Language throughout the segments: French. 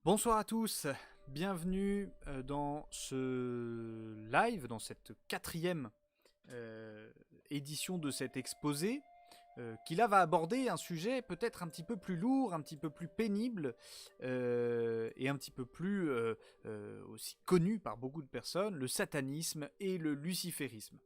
Bonsoir à tous, bienvenue dans ce live, dans cette quatrième édition de cet exposé, qui là va aborder un sujet peut-être un petit peu plus lourd, un petit peu plus pénible, et un petit peu plus aussi connu par beaucoup de personnes, le satanisme et le luciférisme.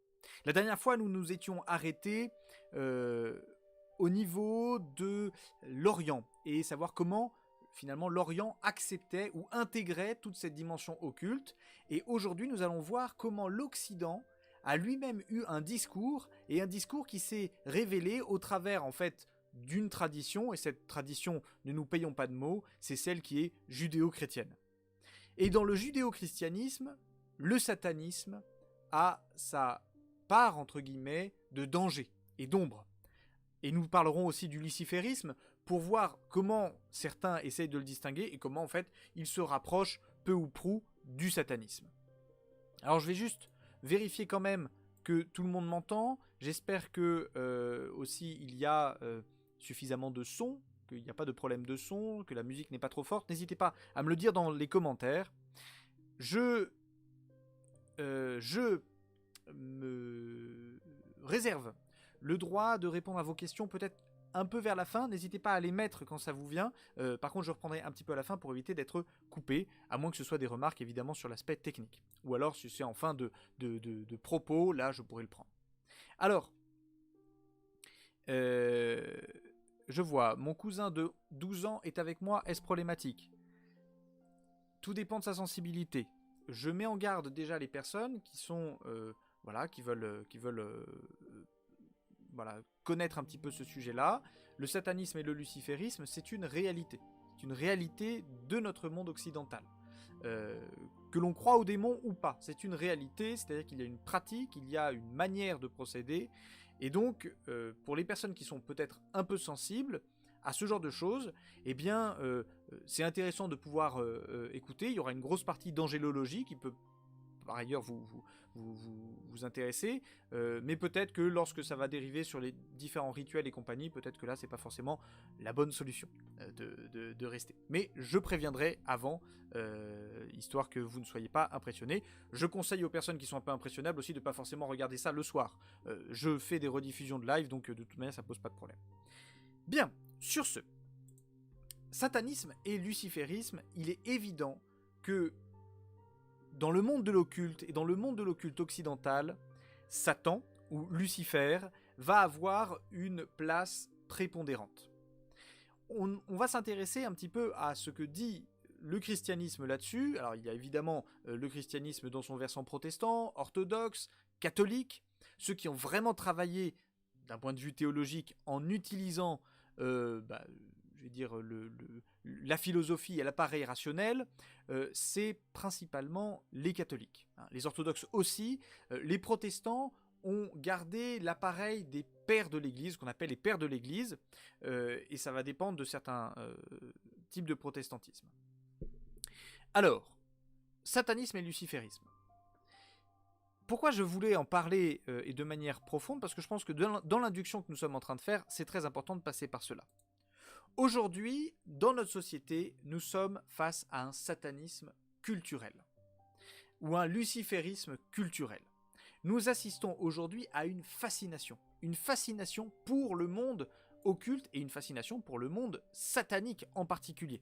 La dernière fois, nous nous étions arrêtés au niveau de l'Orient, et savoir comment finalement l'Orient acceptait ou intégrait toute cette dimension occulte. Et aujourd'hui, nous allons voir comment l'Occident a lui-même eu un discours, et un discours qui s'est révélé au travers en fait d'une tradition, et cette tradition, ne nous payons pas de mots, c'est celle qui est judéo-chrétienne. Et dans le judéo-christianisme, le satanisme a sa part, entre guillemets, de danger et d'ombre. Et nous parlerons aussi du luciférisme pour voir comment certains essayent de le distinguer et comment en fait il se rapproche peu ou prou du satanisme. Alors je vais juste vérifier quand même que tout le monde m'entend. J'espère que aussi il y a suffisamment de son, qu'il n'y a pas de problème de son, que la musique n'est pas trop forte. N'hésitez pas à me le dire dans les commentaires. Je me réserve le droit de répondre à vos questions peut-être un peu vers la fin. N'hésitez pas à les mettre quand ça vous vient. Par contre, je reprendrai un petit peu à la fin pour éviter d'être coupé, à moins que ce soit des remarques évidemment sur l'aspect technique. Ou alors, si c'est en fin de propos, là, je pourrais le prendre. Alors, je vois, mon cousin de 12 ans est avec moi, est-ce problématique? Tout dépend de sa sensibilité. Je mets en garde déjà les personnes qui sont... voilà, qui veulent voilà, connaître un petit peu ce sujet-là. Le satanisme et le luciférisme, c'est une réalité. C'est une réalité de notre monde occidental. Que l'on croit aux démons ou pas, c'est une réalité, c'est-à-dire qu'il y a une pratique, il y a une manière de procéder, et donc, pour les personnes qui sont peut-être un peu sensibles à ce genre de choses, eh bien, c'est intéressant de pouvoir écouter. Il y aura une grosse partie d'angélologie qui peut par ailleurs vous intéresser, mais peut-être que lorsque ça va dériver sur les différents rituels et compagnie, peut-être que là c'est pas forcément la bonne solution de rester. Mais je préviendrai avant, histoire que vous ne soyez pas impressionnés. Je conseille aux personnes qui sont un peu impressionnables aussi de pas forcément regarder ça le soir. Je fais des rediffusions de live, donc de toute manière ça pose pas de problème. Bien, sur ce, satanisme et luciférisme, il est évident que dans le monde de l'occulte et dans le monde de l'occulte occidental, Satan, ou Lucifer, va avoir une place prépondérante. On va s'intéresser un petit peu à ce que dit le christianisme là-dessus. Alors il y a évidemment le christianisme dans son versant protestant, orthodoxe, catholique, ceux qui ont vraiment travaillé d'un point de vue théologique en utilisant je vais dire, la philosophie et l'appareil rationnel, c'est principalement les catholiques. Les orthodoxes aussi. Les protestants ont gardé l'appareil des pères de l'Église, qu'on appelle les pères de l'Église, et ça va dépendre de certains types de protestantisme. Alors, satanisme et luciférisme. Pourquoi je voulais en parler et de manière profonde? Parce que je pense que dans l'induction que nous sommes en train de faire, c'est très important de passer par cela. Aujourd'hui, dans notre société, nous sommes face à un satanisme culturel, ou un luciférisme culturel. Nous assistons aujourd'hui à une fascination pour le monde occulte et une fascination pour le monde satanique en particulier.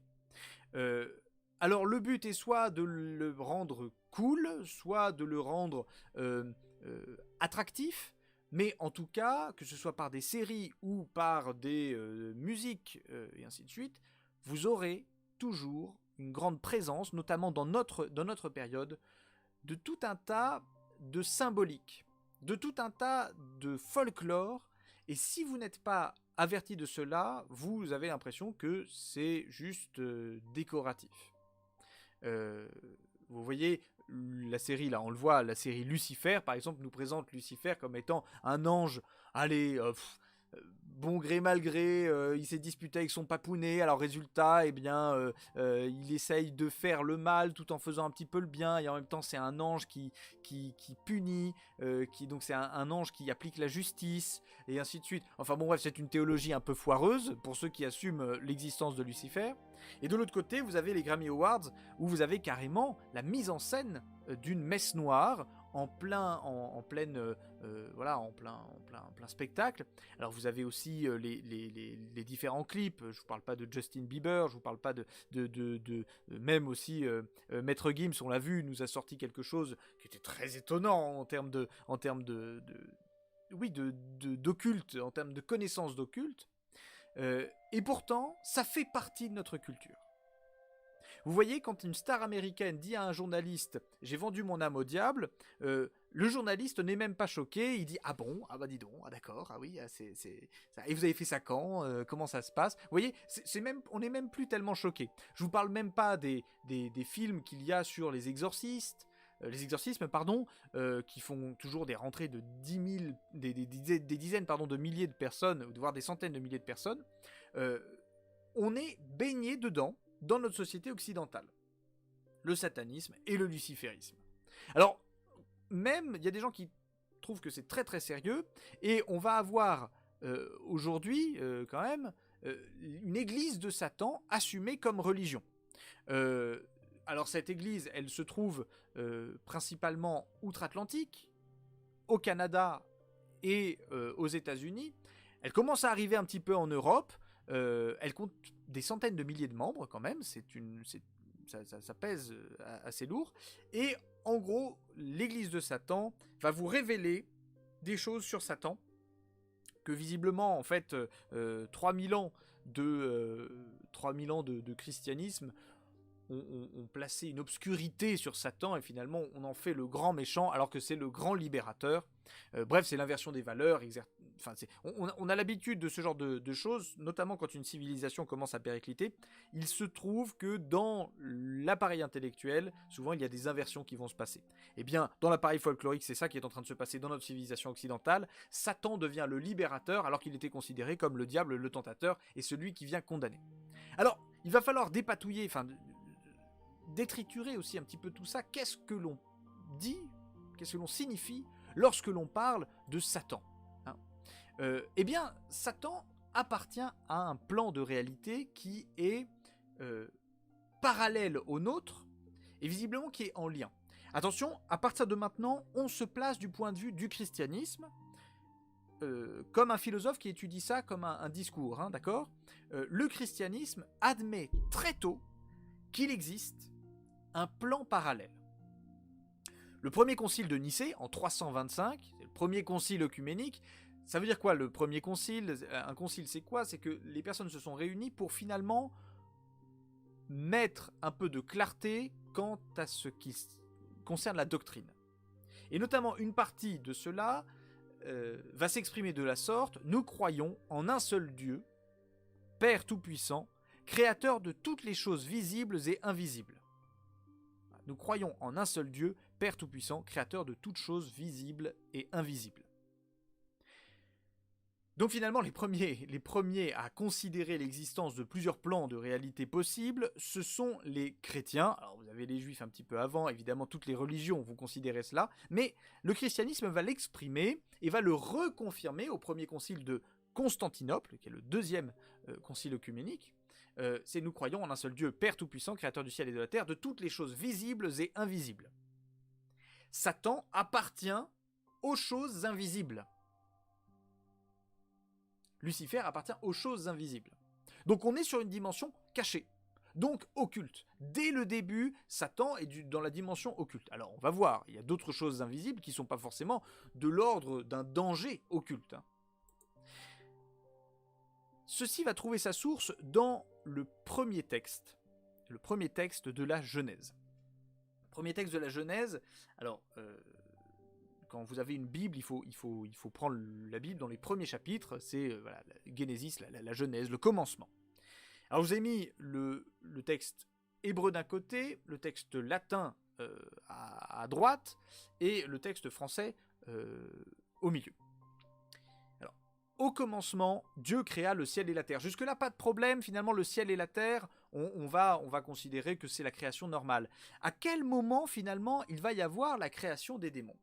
Alors le but est soit de le rendre cool, soit de le rendre attractif, mais en tout cas, que ce soit par des séries ou par des musiques et ainsi de suite, vous aurez toujours une grande présence, notamment dans notre période, de tout un tas de symboliques, de tout un tas de folklore, et si vous n'êtes pas averti de cela, vous avez l'impression que c'est juste décoratif. Vous voyez la série là, on le voit, la série Lucifer par exemple nous présente Lucifer comme étant un ange, allez, bon gré mal gré, il s'est disputé avec son papounet. Alors résultat, eh bien, il essaye de faire le mal tout en faisant un petit peu le bien. Et en même temps, c'est un ange qui punit, donc c'est un ange qui applique la justice, et ainsi de suite. Enfin bon bref, c'est une théologie un peu foireuse pour ceux qui assument l'existence de Lucifer. Et de l'autre côté, vous avez les Grammy Awards, où vous avez carrément la mise en scène d'une messe noire en plein spectacle. Alors vous avez aussi les différents clips. Je vous parle pas de Justin Bieber, je vous parle pas de même aussi Maître Gims, on l'a vu, nous a sorti quelque chose qui était très étonnant en termes d'occulte, en termes de connaissances d'occulte. Et pourtant, ça fait partie de notre culture. Vous voyez, quand une star américaine dit à un journaliste « J'ai vendu mon âme au diable », le journaliste n'est même pas choqué, il dit « Ah bon ? Ah bah dis donc, ah d'accord, ah oui, c'est ça. Et vous avez fait ça quand ? Comment ça se passe ?» Vous voyez, on n'est même plus tellement choqué. Je vous parle même pas des films qu'il y a sur les exorcismes, qui font toujours des rentrées de 10 000, des dizaines de milliers de personnes, voire des centaines de milliers de personnes. On est baigné dedans, dans notre société occidentale. Le satanisme et le luciférisme. Alors, même, il y a des gens qui trouvent que c'est très très sérieux, et on va avoir aujourd'hui, quand même, une église de Satan assumée comme religion. Alors cette église, elle se trouve principalement outre-Atlantique, au Canada et aux États-Unis. Elle commence à arriver un petit peu en Europe. Elle compte des centaines de milliers de membres quand même. Ça pèse assez lourd. Et en gros, l'église de Satan va vous révéler des choses sur Satan que visiblement, en fait, 3000 ans de christianisme ont placé une obscurité sur Satan, et finalement on en fait le grand méchant alors que c'est le grand libérateur. Bref, c'est l'inversion des valeurs. On a l'habitude de ce genre de choses, notamment quand une civilisation commence à péricliter. Il se trouve que dans l'appareil intellectuel, souvent il y a des inversions qui vont se passer. Et bien, dans l'appareil folklorique, c'est ça qui est en train de se passer dans notre civilisation occidentale. Satan devient le libérateur alors qu'il était considéré comme le diable, le tentateur, et celui qui vient condamner. Alors, il va falloir dépatouiller, détriturer aussi un petit peu tout ça. Qu'est-ce que l'on dit, qu'est-ce que l'on signifie lorsque l'on parle de Satan, hein ? Eh bien, Satan appartient à un plan de réalité qui est parallèle au nôtre, et visiblement qui est en lien. Attention, à partir de maintenant, on se place du point de vue du christianisme, comme un philosophe qui étudie ça comme un discours, hein, d'accord ? Le christianisme admet très tôt qu'il existe un plan parallèle. Le premier concile de Nicée, en 325, c'est le premier concile œcuménique. Ça veut dire quoi, le premier concile ? Un concile, c'est quoi ? C'est que les personnes se sont réunies pour finalement mettre un peu de clarté quant à ce qui concerne la doctrine. Et notamment, une partie de cela va s'exprimer de la sorte : nous croyons en un seul Dieu, Père Tout-Puissant, créateur de toutes les choses visibles et invisibles. Nous croyons en un seul Dieu, Père Tout-Puissant, créateur de toutes choses visibles et invisibles. Donc finalement, les premiers à considérer l'existence de plusieurs plans de réalité possibles, ce sont les chrétiens. Alors vous avez les juifs un petit peu avant, évidemment toutes les religions vont considérer cela, mais le christianisme va l'exprimer et va le reconfirmer au premier concile de Constantinople, qui est le deuxième concile œcuménique. C'est nous croyons en un seul Dieu, Père Tout-Puissant, créateur du ciel et de la terre, de toutes les choses visibles et invisibles. Satan appartient aux choses invisibles. Lucifer appartient aux choses invisibles. Donc on est sur une dimension cachée, donc occulte. Dès le début, Satan est dans la dimension occulte. Alors on va voir, il y a d'autres choses invisibles qui ne sont pas forcément de l'ordre d'un danger occulte, hein. Ceci va trouver sa source dans le premier texte de la Genèse. Premier texte de la Genèse, alors quand vous avez une Bible, il faut prendre la Bible dans les premiers chapitres, c'est la Genesis, la Genèse, le commencement. Alors je vous ai mis le texte hébreu d'un côté, le texte latin à droite, et le texte français au milieu. Alors, au commencement, Dieu créa le ciel et la terre. Jusque-là, pas de problème. Finalement, le ciel et la terre, on va considérer que c'est la création normale. À quel moment, finalement, il va y avoir la création des démons?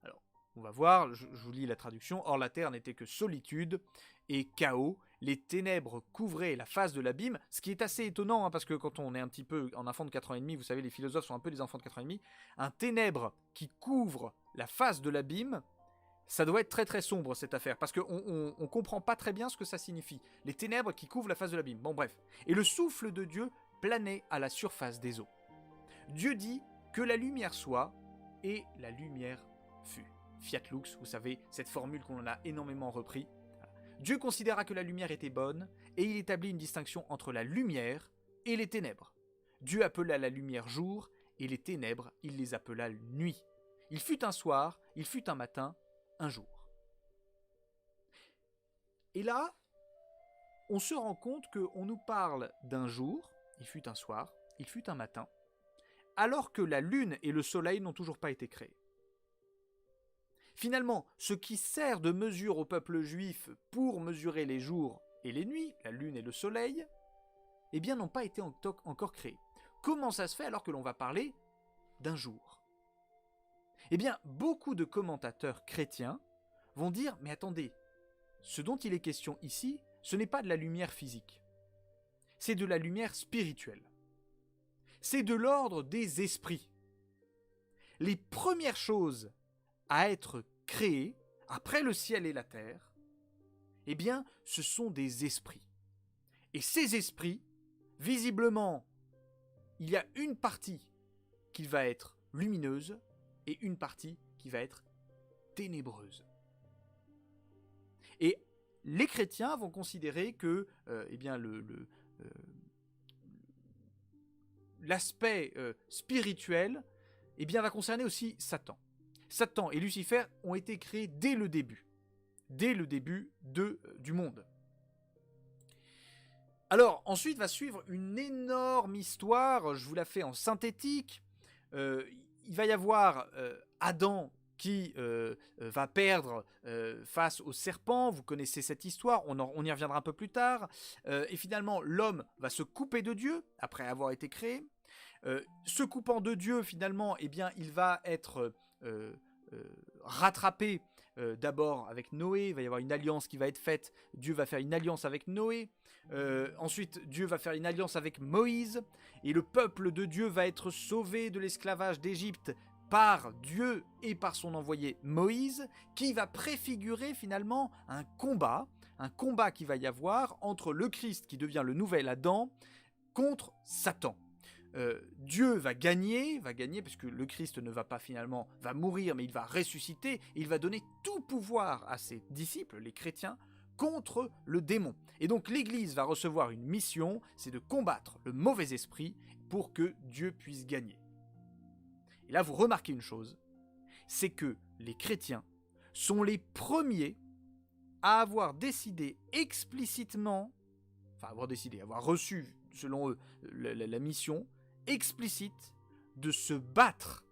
Alors, on va voir, je vous lis la traduction. Or, la terre n'était que solitude et chaos. Les ténèbres couvraient la face de l'abîme, ce qui est assez étonnant, hein, parce que quand on est un petit peu un enfant de 4 ans et demi, vous savez, les philosophes sont un peu des enfants de 4 ans et demi, un ténèbre qui couvre la face de l'abîme, ça doit être très très sombre cette affaire, parce qu'on ne comprend pas très bien ce que ça signifie. Les ténèbres qui couvrent la face de l'abîme. Bon bref. Et le souffle de Dieu planait à la surface des eaux. Dieu dit que la lumière soit, et la lumière fut. Fiat lux, vous savez, cette formule qu'on a énormément repris. Dieu considéra que la lumière était bonne, et il établit une distinction entre la lumière et les ténèbres. Dieu appela la lumière jour, et les ténèbres, il les appela nuit. Il fut un soir, il fut un matin, un jour. Et là, on se rend compte qu'on nous parle d'un jour, il fut un soir, il fut un matin, alors que la lune et le soleil n'ont toujours pas été créés. Finalement, ce qui sert de mesure au peuple juif pour mesurer les jours et les nuits, la lune et le soleil, eh bien n'ont pas été encore créés. Comment ça se fait alors que l'on va parler d'un jour? Eh bien, beaucoup de commentateurs chrétiens vont dire « Mais attendez, ce dont il est question ici, ce n'est pas de la lumière physique. C'est de la lumière spirituelle. C'est de l'ordre des esprits. Les premières choses à être créées, après le ciel et la terre, eh bien, ce sont des esprits. Et ces esprits, visiblement, il y a une partie qui va être lumineuse et une partie qui va être ténébreuse. Et les chrétiens vont considérer que eh bien, l'aspect spirituel eh bien, va concerner aussi Satan. Satan et Lucifer ont été créés dès le début du monde. Alors, ensuite va suivre une énorme histoire, je vous la fais en synthétique. Il va y avoir Adam qui va perdre face au serpent, vous connaissez cette histoire, on y reviendra un peu plus tard, et finalement l'homme va se couper de Dieu après avoir été créé. Se coupant de Dieu, finalement, eh bien, il va être rattrapé d'abord avec Noé, il va y avoir une alliance qui va être faite, Dieu va faire une alliance avec Noé, ensuite Dieu va faire une alliance avec Moïse, et le peuple de Dieu va être sauvé de l'esclavage d'Égypte par Dieu et par son envoyé Moïse, qui va préfigurer finalement un combat qui va y avoir entre le Christ qui devient le nouvel Adam contre Satan. Dieu va gagner parce que le Christ ne va pas finalement, va mourir, mais il va ressusciter, et il va donner tout pouvoir à ses disciples, les chrétiens, contre le démon. Et donc l'Église va recevoir une mission, c'est de combattre le mauvais esprit pour que Dieu puisse gagner. Et là, vous remarquez une chose, c'est que les chrétiens sont les premiers à avoir décidé explicitement, avoir reçu, selon eux, la mission explicite de se battre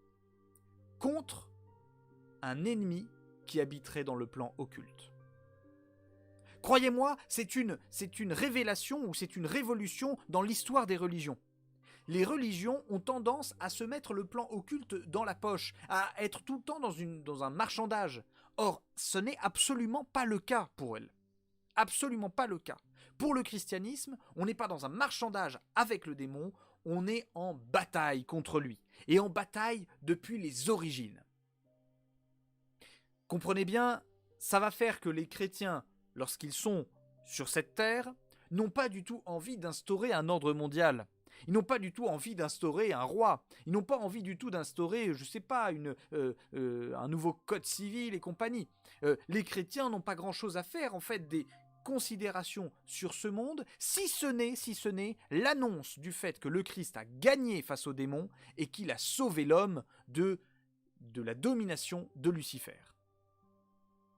contre un ennemi qui habiterait dans le plan occulte. Croyez-moi, c'est une révélation ou c'est une révolution dans l'histoire des religions. Les religions ont tendance à se mettre le plan occulte dans la poche, à être tout le temps dans un marchandage. Or, ce n'est absolument pas le cas pour elles. Absolument pas le cas. Pour le christianisme, on n'est pas dans un marchandage avec le démon, on est en bataille contre lui. Et en bataille depuis les origines. Comprenez bien, ça va faire que les chrétiens, lorsqu'ils sont sur cette terre, n'ont pas du tout envie d'instaurer un ordre mondial. Ils n'ont pas du tout envie d'instaurer un roi. Ils n'ont pas envie du tout d'instaurer, je sais pas, un nouveau code civil et compagnie. Les chrétiens n'ont pas grand-chose à faire, en fait, des considérations sur ce monde, si ce n'est l'annonce du fait que le Christ a gagné face aux démons et qu'il a sauvé l'homme de la domination de Lucifer.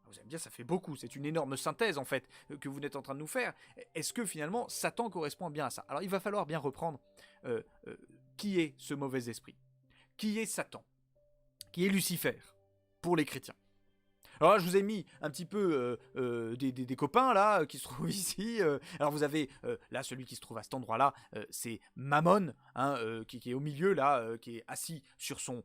Vous allez me dire, ça fait beaucoup, c'est une énorme synthèse en fait que vous êtes en train de nous faire. Est-ce que finalement Satan correspond bien à ça? Alors il va falloir bien reprendre qui est ce mauvais esprit? Qui est Satan? Qui est Lucifer pour les chrétiens? Alors là, je vous ai mis un petit peu des copains là qui se trouvent ici. Alors vous avez là celui qui se trouve à cet endroit-là, c'est Mammon, hein, qui est au milieu là, qui est assis sur son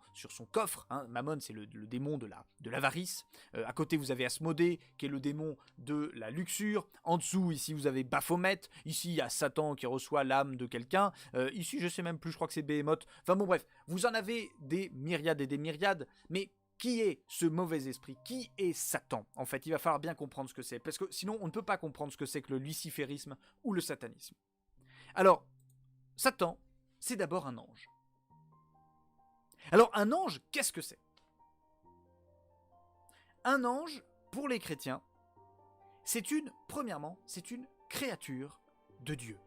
coffre. Hein. Mammon, c'est le démon de l'avarice. À côté, vous avez Asmodée, qui est le démon de la luxure. En dessous, ici, vous avez Baphomet. Ici, il y a Satan qui reçoit l'âme de quelqu'un. Ici, je sais même plus, je crois que c'est Behemoth. Enfin bon, bref, vous en avez des myriades et des myriades, mais qui est ce mauvais esprit? Qui est Satan? En fait, il va falloir bien comprendre ce que c'est, parce que sinon, on ne peut pas comprendre ce que c'est que le luciférisme ou le satanisme. Alors, Satan, c'est d'abord un ange. Alors, un ange, qu'est-ce que c'est? Un ange, pour les chrétiens, premièrement, c'est une créature de Dieu.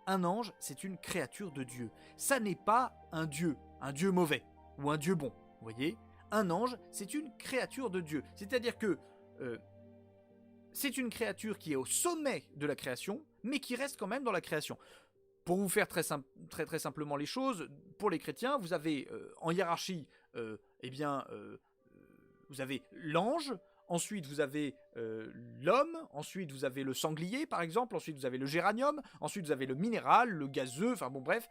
Un ange, c'est une créature de Dieu. Ça n'est pas un dieu mauvais, ou un dieu bon. Vous voyez, un ange, c'est une créature de Dieu. C'est-à-dire que c'est une créature qui est au sommet de la création, mais qui reste quand même dans la création. Pour vous faire très simplement les choses, pour les chrétiens, vous avez en hiérarchie, vous avez l'ange, ensuite vous avez l'homme, ensuite vous avez le sanglier par exemple, ensuite vous avez le géranium, ensuite vous avez le minéral, le gazeux, enfin bon bref.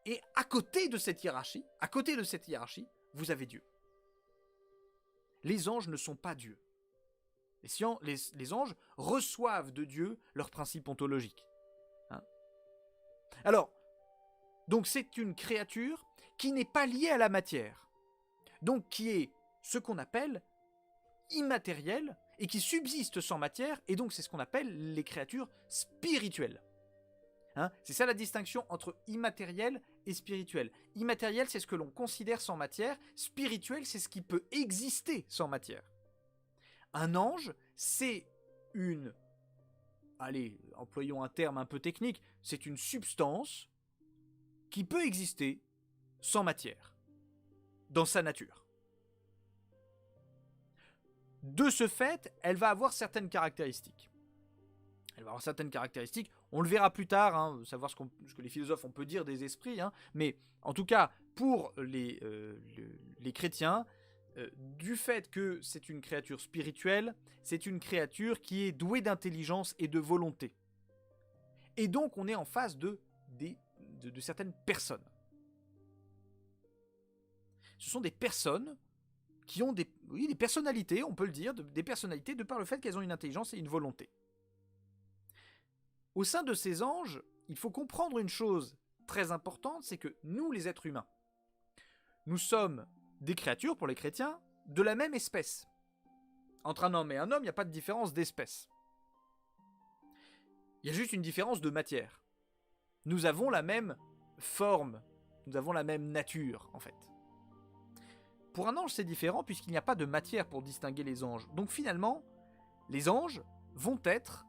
Et à côté de cette hiérarchie, vous avez Dieu. Les anges ne sont pas Dieu. Les anges reçoivent de Dieu leurs principes ontologiques. Hein? Alors, donc c'est une créature qui n'est pas liée à la matière. Donc qui est ce qu'on appelle immatérielle et qui subsiste sans matière, et donc c'est ce qu'on appelle les créatures spirituelles. Hein, c'est ça la distinction entre immatériel et spirituel. Immatériel, c'est ce que l'on considère sans matière. Spirituel, c'est ce qui peut exister sans matière. Un ange, c'est une... Allez, employons un terme un peu technique. C'est une substance qui peut exister sans matière, dans sa nature. De ce fait, elle va avoir certaines caractéristiques. On le verra plus tard, hein, savoir ce que les philosophes on peut dire des esprits, hein, mais en tout cas, pour les chrétiens, du fait que c'est une créature spirituelle, c'est une créature qui est douée d'intelligence et de volonté. Et donc, on est en face de certaines personnes. Ce sont des personnes qui ont des personnalités, on peut le dire, des personnalités de par le fait qu'elles ont une intelligence et une volonté. Au sein de ces anges, il faut comprendre une chose très importante, c'est que nous, les êtres humains, nous sommes des créatures, pour les chrétiens, de la même espèce. Entre un homme et un homme, il n'y a pas de différence d'espèce. Il y a juste une différence de matière. Nous avons la même forme, nous avons la même nature, en fait. Pour un ange, c'est différent puisqu'il n'y a pas de matière pour distinguer les anges. Donc finalement, les anges vont être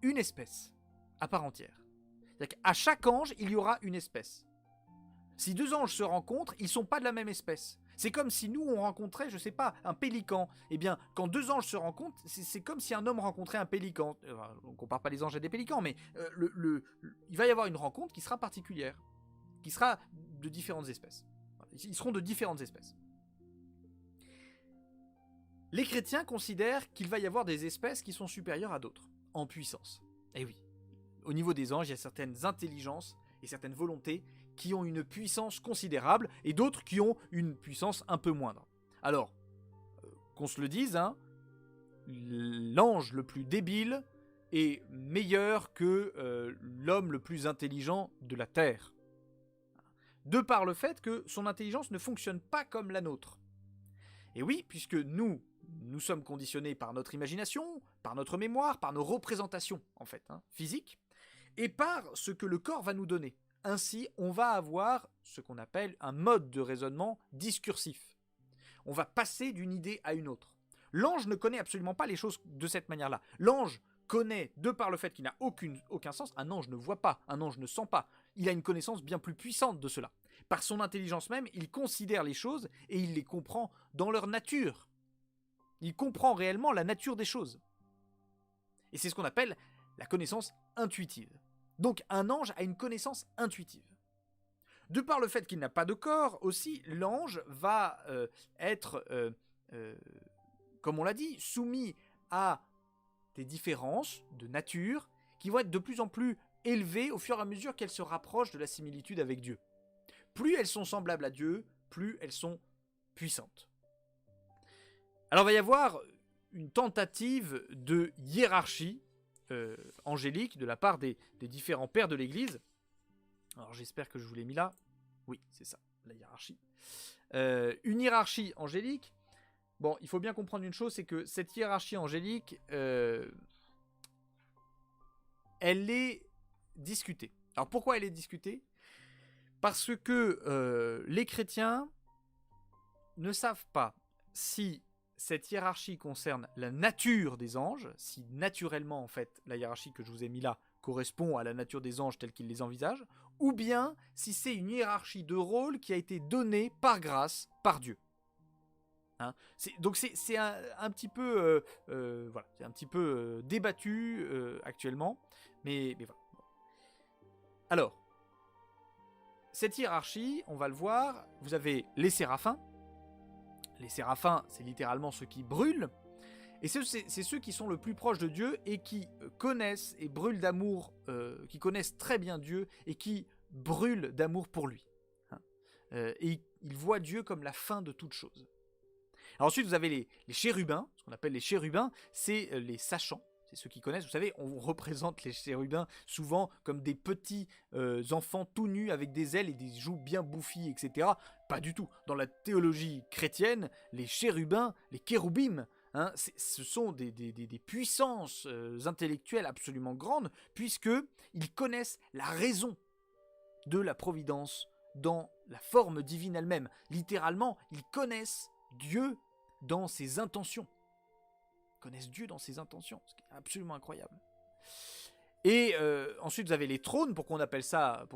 une espèce à part entière. C'est-à-dire qu'à chaque ange, il y aura une espèce. Si deux anges se rencontrent, ils ne sont pas de la même espèce. C'est comme si nous, on rencontrait, je sais pas, un pélican. Eh bien, quand deux anges se rencontrent, c'est comme si un homme rencontrait un pélican. On ne compare pas les anges à des pélicans, mais il va y avoir une rencontre qui sera particulière, qui sera de différentes espèces. Ils seront de différentes espèces. Les chrétiens considèrent qu'il va y avoir des espèces qui sont supérieures à d'autres, en puissance. Et oui, au niveau des anges, il y a certaines intelligences et certaines volontés qui ont une puissance considérable et d'autres qui ont une puissance un peu moindre. Alors, qu'on se le dise, hein, l'ange le plus débile est meilleur que l'homme le plus intelligent de la Terre. De par le fait que son intelligence ne fonctionne pas comme la nôtre. Et oui, puisque nous sommes conditionnés par notre imagination, par notre mémoire, par nos représentations, en fait, hein, physiques, et par ce que le corps va nous donner. Ainsi, on va avoir ce qu'on appelle un mode de raisonnement discursif. On va passer d'une idée à une autre. L'ange ne connaît absolument pas les choses de cette manière-là. L'ange connaît, de par le fait qu'il n'a aucun sens, un ange ne voit pas, un ange ne sent pas. Il a une connaissance bien plus puissante de cela. Par son intelligence même, il considère les choses et il les comprend dans leur nature. Il comprend réellement la nature des choses. Et c'est ce qu'on appelle la connaissance intuitive. Donc un ange a une connaissance intuitive. De par le fait qu'il n'a pas de corps, aussi, l'ange va être, comme on l'a dit, soumis à des différences de nature qui vont être de plus en plus élevées au fur et à mesure qu'elles se rapprochent de la similitude avec Dieu. Plus elles sont semblables à Dieu, plus elles sont puissantes. Alors il va y avoir une tentative de hiérarchie angélique de la part des différents pères de l'Église. Alors j'espère que je vous l'ai mis là. Oui, c'est ça, la hiérarchie. Une hiérarchie angélique. Bon, il faut bien comprendre une chose, c'est que cette hiérarchie angélique, elle est discutée. Alors pourquoi elle est discutée ? Parce que les chrétiens ne savent pas si cette hiérarchie concerne la nature des anges, si naturellement en fait la hiérarchie que je vous ai mis là correspond à la nature des anges tels qu'ils les envisagent, ou bien si c'est une hiérarchie de rôle qui a été donnée par grâce, par Dieu. Hein, donc c'est un petit peu, voilà, c'est un petit peu débattu actuellement, mais voilà. Alors, cette hiérarchie, on va le voir, vous avez les séraphins. Les séraphins, c'est littéralement ceux qui brûlent, et c'est ceux qui sont le plus proches de Dieu et qui connaissent et brûlent d'amour, qui connaissent très bien Dieu et qui brûlent d'amour pour lui. Hein, et ils voient Dieu comme la fin de toute chose. Alors ensuite, vous avez les chérubins, ce qu'on appelle les chérubins, c'est les sachants, c'est ceux qui connaissent. Vous savez, on représente les chérubins souvent comme des petits enfants tout nus avec des ailes et des joues bien bouffies, etc. Pas du tout. Dans la théologie chrétienne, les chérubins, les kéroubim, hein, ce sont des puissances intellectuelles absolument grandes, puisqu'ils connaissent la raison de la providence dans la forme divine elle-même. Littéralement, ils connaissent Dieu dans ses intentions. Ils connaissent Dieu dans ses intentions, ce qui est absolument incroyable. Et ensuite, vous avez les trônes. Pourquoi on appelle ça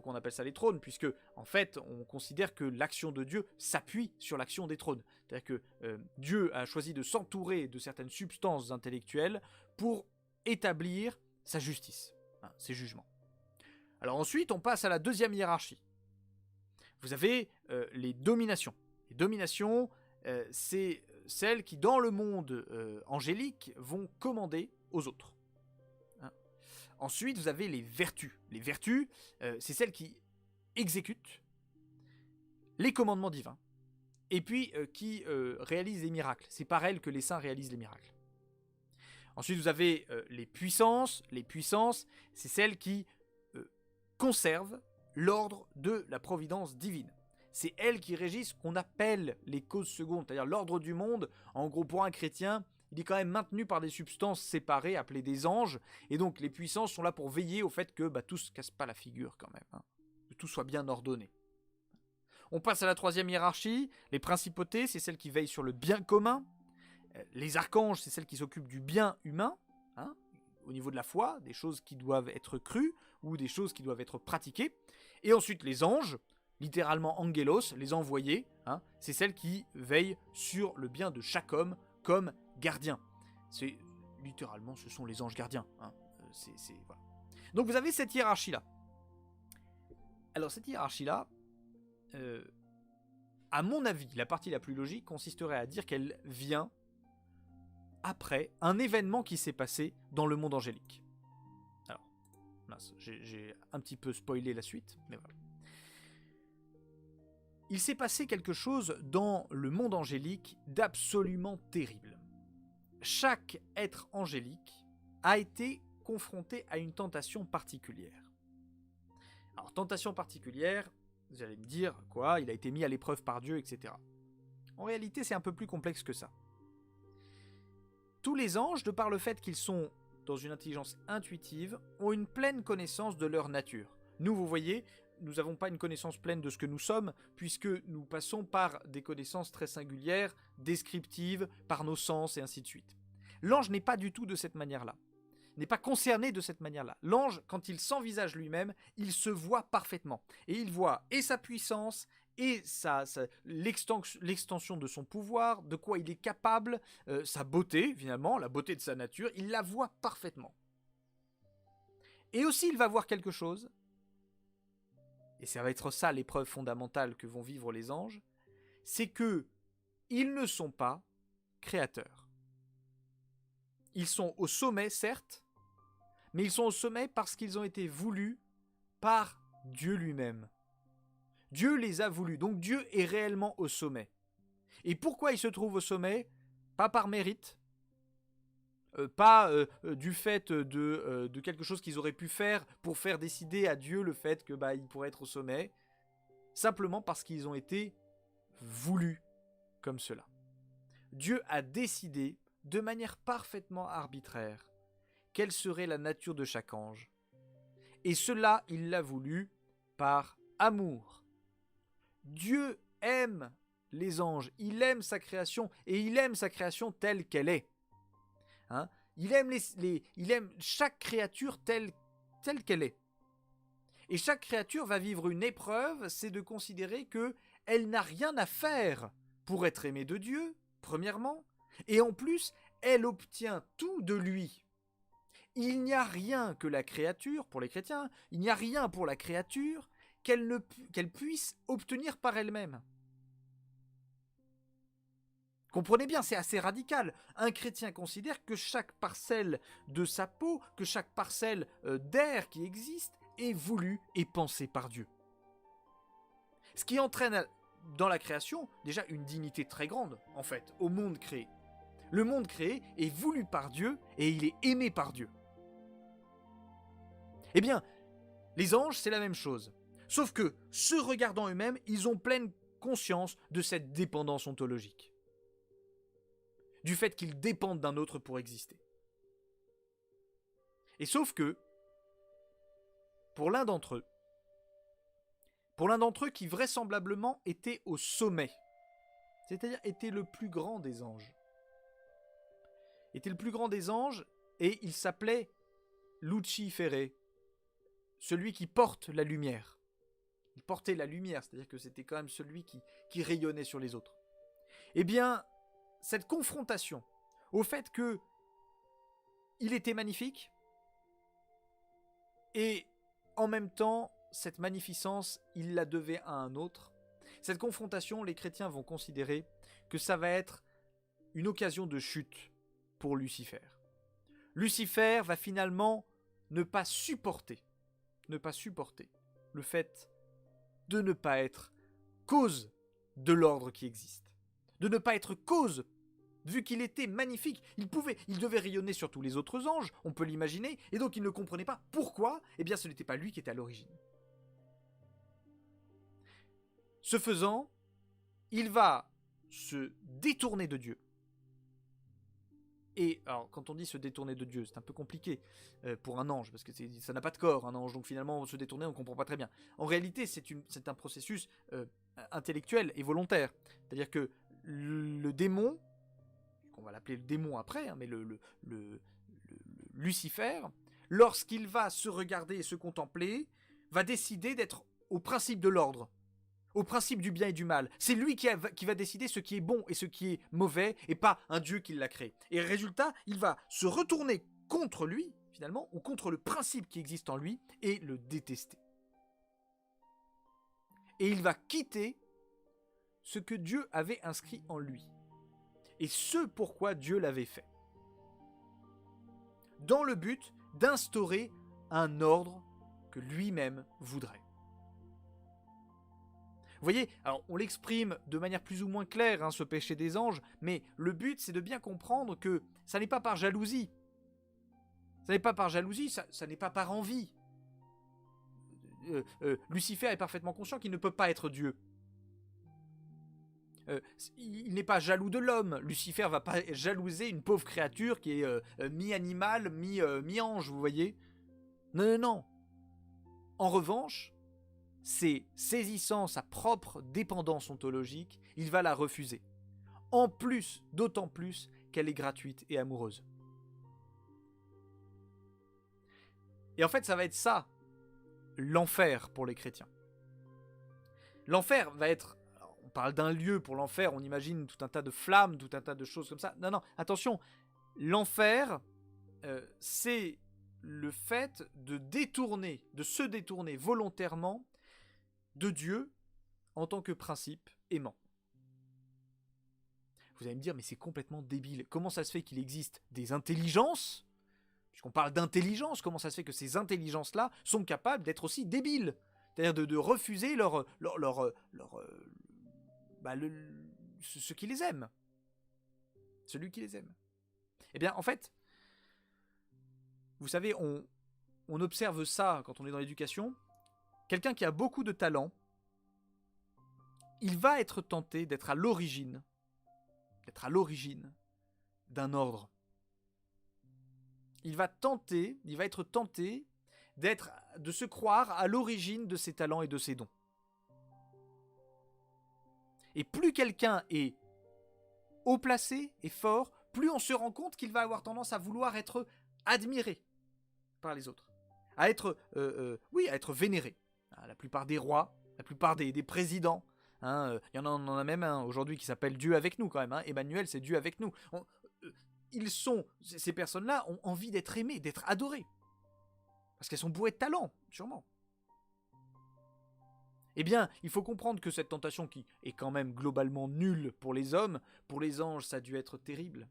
les trônes ? Puisque, en fait, on considère que l'action de Dieu s'appuie sur l'action des trônes. C'est-à-dire que Dieu a choisi de s'entourer de certaines substances intellectuelles pour établir sa justice, hein, ses jugements. Alors ensuite, on passe à la deuxième hiérarchie. Vous avez les dominations. Les dominations, c'est celles qui, dans le monde angélique, vont commander aux autres. Hein. Ensuite, vous avez les vertus. Les vertus, c'est celles qui exécutent les commandements divins. Et puis, qui réalisent les miracles. C'est par elles que les saints réalisent les miracles. Ensuite, vous avez les puissances. Les puissances, c'est celles qui conservent l'ordre de la providence divine. C'est elles qui régissent ce qu'on appelle les causes secondes, c'est-à-dire l'ordre du monde. En gros, pour un chrétien, il est quand même maintenu par des substances séparées, appelées des anges, et donc les puissances sont là pour veiller au fait que tout ne se casse pas la figure quand même, hein, que tout soit bien ordonné. On passe à la troisième hiérarchie. Les principautés, c'est celles qui veillent sur le bien commun. Les archanges, c'est celles qui s'occupent du bien humain, hein, au niveau de la foi, des choses qui doivent être crues ou des choses qui doivent être pratiquées. Et ensuite, les anges, littéralement angelos, les envoyés, hein, c'est celles qui veillent sur le bien de chaque homme comme gardien. C'est littéralement, ce sont les anges gardiens. Hein. Voilà. Donc vous avez cette hiérarchie-là. Alors cette hiérarchie-là, à mon avis, la partie la plus logique consisterait à dire qu'elle vient après un événement qui s'est passé dans le monde angélique. Alors, mince, j'ai un petit peu spoilé la suite, mais voilà. Il s'est passé quelque chose dans le monde angélique d'absolument terrible. Chaque être angélique a été confronté à une tentation particulière. Alors, tentation particulière, vous allez me dire, quoi, il a été mis à l'épreuve par Dieu, etc. En réalité, c'est un peu plus complexe que ça. Tous les anges, de par le fait qu'ils sont dans une intelligence intuitive, ont une pleine connaissance de leur nature. Nous, vous voyez, nous n'avons pas une connaissance pleine de ce que nous sommes, puisque nous passons par des connaissances très singulières, descriptives, par nos sens, et ainsi de suite. L'ange n'est pas du tout de cette manière-là. N'est pas concerné de cette manière-là. L'ange, quand il s'envisage lui-même, il se voit parfaitement. Et il voit et sa puissance, et l'extension de son pouvoir, de quoi il est capable, sa beauté, finalement, la beauté de sa nature, il la voit parfaitement. Et aussi, il va voir quelque chose, et ça va être ça l'épreuve fondamentale que vont vivre les anges, c'est que ils ne sont pas créateurs. Ils sont au sommet, certes, mais ils sont au sommet parce qu'ils ont été voulus par Dieu lui-même. Dieu les a voulus, donc Dieu est réellement au sommet. Et pourquoi ils se trouvent au sommet? Pas par mérite, pas du fait de quelque chose qu'ils auraient pu faire pour faire décider à Dieu le fait que ils pourraient être au sommet, simplement parce qu'ils ont été voulus comme cela. Dieu a décidé de manière parfaitement arbitraire quelle serait la nature de chaque ange. Et cela, il l'a voulu par amour. Dieu aime les anges, il aime sa création, et il aime sa création telle qu'elle est. Il aime chaque créature telle qu'elle est. Et chaque créature va vivre une épreuve, c'est de considérer qu'elle n'a rien à faire pour être aimée de Dieu, premièrement, et en plus, elle obtient tout de lui. Il n'y a rien que la créature, pour les chrétiens, il n'y a rien pour la créature qu'elle puisse obtenir par elle-même. Comprenez bien, c'est assez radical. Un chrétien considère que chaque parcelle de sa peau, que chaque parcelle d'air qui existe, est voulue et pensée par Dieu. Ce qui entraîne dans la création déjà une dignité très grande, en fait, au monde créé. Le monde créé est voulu par Dieu et il est aimé par Dieu. Eh bien, les anges, c'est la même chose. Sauf que, se regardant eux-mêmes, ils ont pleine conscience de cette dépendance ontologique. Du fait qu'ils dépendent d'un autre pour exister. Et sauf que, pour l'un d'entre eux qui vraisemblablement était au sommet, c'est-à-dire était le plus grand des anges, et il s'appelait Lucifere, celui qui porte la lumière. Il portait la lumière, c'est-à-dire que c'était quand même celui qui rayonnait sur les autres. Eh bien, cette confrontation au fait que il était magnifique et en même temps, cette magnificence, il la devait à un autre. Cette confrontation, les chrétiens vont considérer que ça va être une occasion de chute pour Lucifer. Lucifer va finalement ne pas supporter le fait de ne pas être cause de l'ordre qui existe. De ne pas être cause, vu qu'il était magnifique. Il devait rayonner sur tous les autres anges, on peut l'imaginer, et donc il ne comprenait pas pourquoi, eh bien ce n'était pas lui qui était à l'origine. Ce faisant, il va se détourner de Dieu. Et alors, quand on dit se détourner de Dieu, c'est un peu compliqué pour un ange, parce que ça n'a pas de corps, un ange, donc finalement, se détourner, on ne comprend pas très bien. En réalité, c'est un processus intellectuel et volontaire. C'est-à-dire que le démon, on va l'appeler le démon après, mais le Lucifer, lorsqu'il va se regarder et se contempler, va décider d'être au principe de l'ordre, au principe du bien et du mal. C'est lui qui va décider ce qui est bon et ce qui est mauvais, et pas un Dieu qui l'a créé. Et résultat, il va se retourner contre lui, finalement, ou contre le principe qui existe en lui, et le détester. Et il va quitter ce que Dieu avait inscrit en lui. Et ce pourquoi Dieu l'avait fait. Dans le but d'instaurer un ordre que lui-même voudrait. Vous voyez, alors on l'exprime de manière plus ou moins claire, ce péché des anges, mais le but c'est de bien comprendre que ça n'est pas par jalousie. Ça n'est pas par jalousie, ça n'est pas par envie. Lucifer est parfaitement conscient qu'il ne peut pas être Dieu. Il n'est pas jaloux de l'homme. Lucifer va pas jalouser une pauvre créature qui est mi-animal, mi-ange, vous voyez. Non. En revanche, c'est saisissant sa propre dépendance ontologique, il va la refuser. En plus, d'autant plus qu'elle est gratuite et amoureuse. Et en fait, ça va être ça, l'enfer pour les chrétiens. L'enfer va être... On parle d'un lieu pour l'enfer, on imagine tout un tas de flammes, tout un tas de choses comme ça. Non, attention, l'enfer, c'est le fait de se détourner volontairement de Dieu en tant que principe aimant. Vous allez me dire, mais c'est complètement débile. Comment ça se fait qu'il existe des intelligences? Puisqu'on parle d'intelligence, comment ça se fait que ces intelligences-là sont capables d'être aussi débiles? C'est-à-dire de refuser ce qui les aime. Celui qui les aime. Eh bien, en fait, vous savez, on observe ça quand on est dans l'éducation. Quelqu'un qui a beaucoup de talent, il va être tenté d'être à l'origine d'un ordre. Il va être tenté de se croire à l'origine de ses talents et de ses dons. Et plus quelqu'un est haut placé et fort, plus on se rend compte qu'il va avoir tendance à vouloir être admiré par les autres, à être vénéré. La plupart des rois, la plupart des présidents, il y en a même un aujourd'hui qui s'appelle Dieu avec nous quand même. Emmanuel, c'est Dieu avec nous. Ces personnes-là ont envie d'être aimées, d'être adorées. Parce qu'elles sont bourrées de talent, sûrement. Eh bien, il faut comprendre que cette tentation qui est quand même globalement nulle pour les hommes, pour les anges, ça a dû être terrible.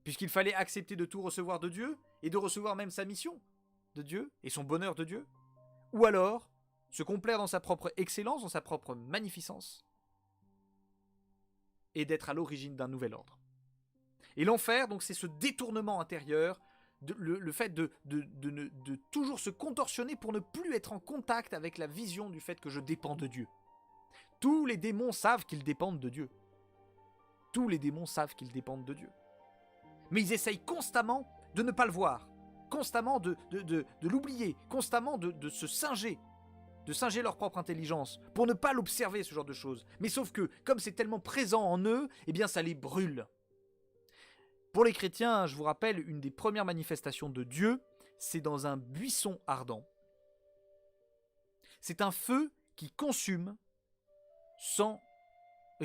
Puisqu'il fallait accepter de tout recevoir de Dieu, et de recevoir même sa mission de Dieu, et son bonheur de Dieu. Ou alors, se complaire dans sa propre excellence, dans sa propre magnificence, et d'être à l'origine d'un nouvel ordre. Et l'enfer, donc, c'est ce détournement intérieur, le fait de toujours se contorsionner pour ne plus être en contact avec la vision du fait que je dépends de Dieu. Tous les démons savent qu'ils dépendent de Dieu. Tous les démons savent qu'ils dépendent de Dieu. Mais ils essayent constamment de ne pas le voir, constamment de l'oublier, constamment de se singer, de singer leur propre intelligence, pour ne pas l'observer, ce genre de choses. Mais sauf que, comme c'est tellement présent en eux, eh bien ça les brûle. Pour les chrétiens, je vous rappelle, une des premières manifestations de Dieu, c'est dans un buisson ardent. C'est un feu qui consume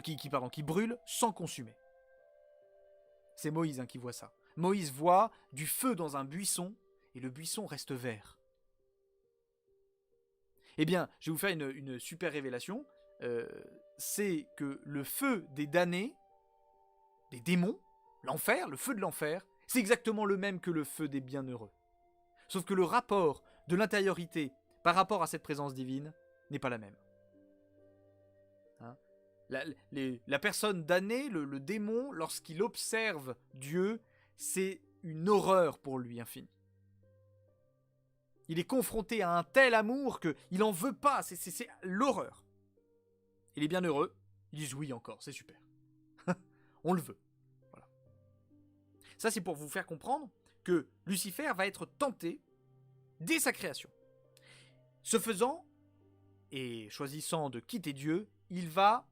qui brûle sans consumer. C'est Moïse qui voit ça. Moïse voit du feu dans un buisson et le buisson reste vert. Eh bien, je vais vous faire une super révélation. C'est que le feu des damnés, des démons, l'enfer, le feu de l'enfer, c'est exactement le même que le feu des bienheureux. Sauf que le rapport de l'intériorité par rapport à cette présence divine n'est pas la même. La personne damnée, le démon, lorsqu'il observe Dieu, c'est une horreur pour lui infinie. Il est confronté à un tel amour qu'il n'en veut pas, c'est l'horreur. Et les bienheureux, ils disent oui encore, c'est super. On le veut. Voilà. Ça, c'est pour vous faire comprendre que Lucifer va être tenté dès sa création. Ce faisant, et choisissant de quitter Dieu, il va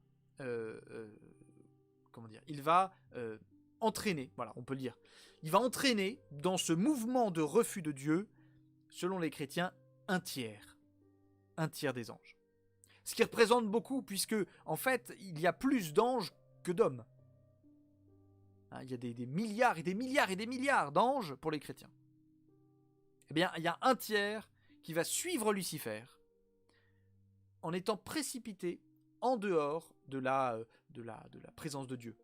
entraîner, voilà, on peut le dire. Il va entraîner dans ce mouvement de refus de Dieu, selon les chrétiens, un tiers des anges. Ce qui représente beaucoup, puisque, en fait, il y a plus d'anges que d'hommes. Il y a des milliards et des milliards et des milliards d'anges pour les chrétiens. Eh bien, il y a un tiers qui va suivre Lucifer en étant précipité en dehors de la présence de Dieu,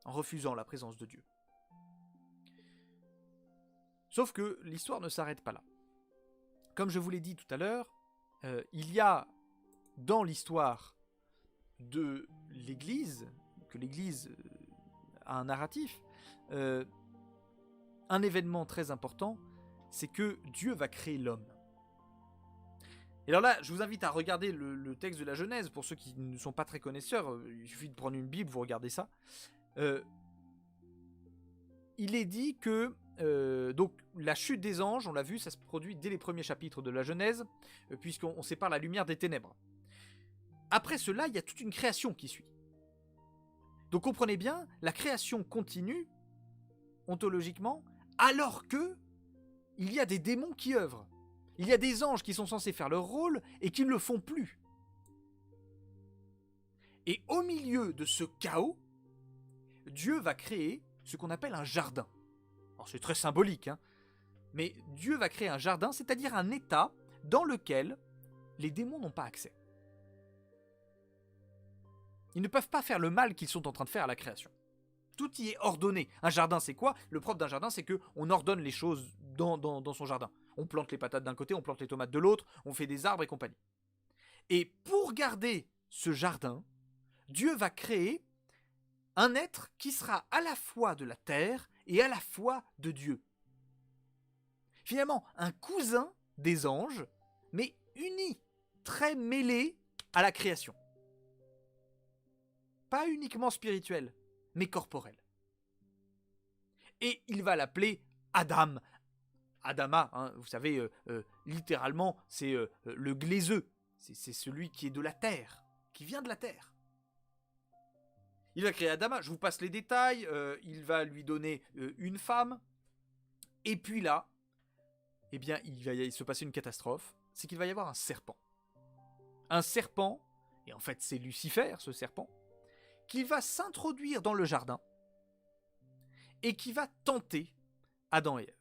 en refusant la présence de Dieu. Sauf que l'histoire ne s'arrête pas là. Comme je vous l'ai dit tout à l'heure, il y a dans l'histoire de l'Église, que l'Église a un narratif, un événement très important, c'est que Dieu va créer l'homme. Et alors là, je vous invite à regarder le texte de la Genèse, pour ceux qui ne sont pas très connaisseurs, il suffit de prendre une Bible, vous regardez ça. Il est dit que donc la chute des anges, on l'a vu, ça se produit dès les premiers chapitres de la Genèse, puisqu'on sépare la lumière des ténèbres. Après cela, il y a toute une création qui suit. Donc comprenez bien, la création continue, ontologiquement, alors que il y a des démons qui œuvrent. Il y a des anges qui sont censés faire leur rôle et qui ne le font plus. Et au milieu de ce chaos, Dieu va créer ce qu'on appelle un jardin. Alors c'est très symbolique, mais Dieu va créer un jardin, c'est-à-dire un état dans lequel les démons n'ont pas accès. Ils ne peuvent pas faire le mal qu'ils sont en train de faire à la création. Tout y est ordonné. Un jardin, c'est quoi? Le propre d'un jardin, c'est qu'on ordonne les choses dans son jardin. On plante les patates d'un côté, on plante les tomates de l'autre, on fait des arbres et compagnie. Et pour garder ce jardin, Dieu va créer un être qui sera à la fois de la terre et à la fois de Dieu. Finalement, un cousin des anges, mais uni, très mêlé à la création. Pas uniquement spirituel, mais corporel. Et il va l'appeler Adam. Adama, hein, vous savez, littéralement, c'est le glaiseux. C'est celui qui est de la terre, qui vient de la terre. Il va créer Adama, je vous passe les détails, il va lui donner une femme, et puis là, eh bien, il va se passer une catastrophe, c'est qu'il va y avoir un serpent. Un serpent, et en fait c'est Lucifer, ce serpent, qui va s'introduire dans le jardin, et qui va tenter Adam et Ève.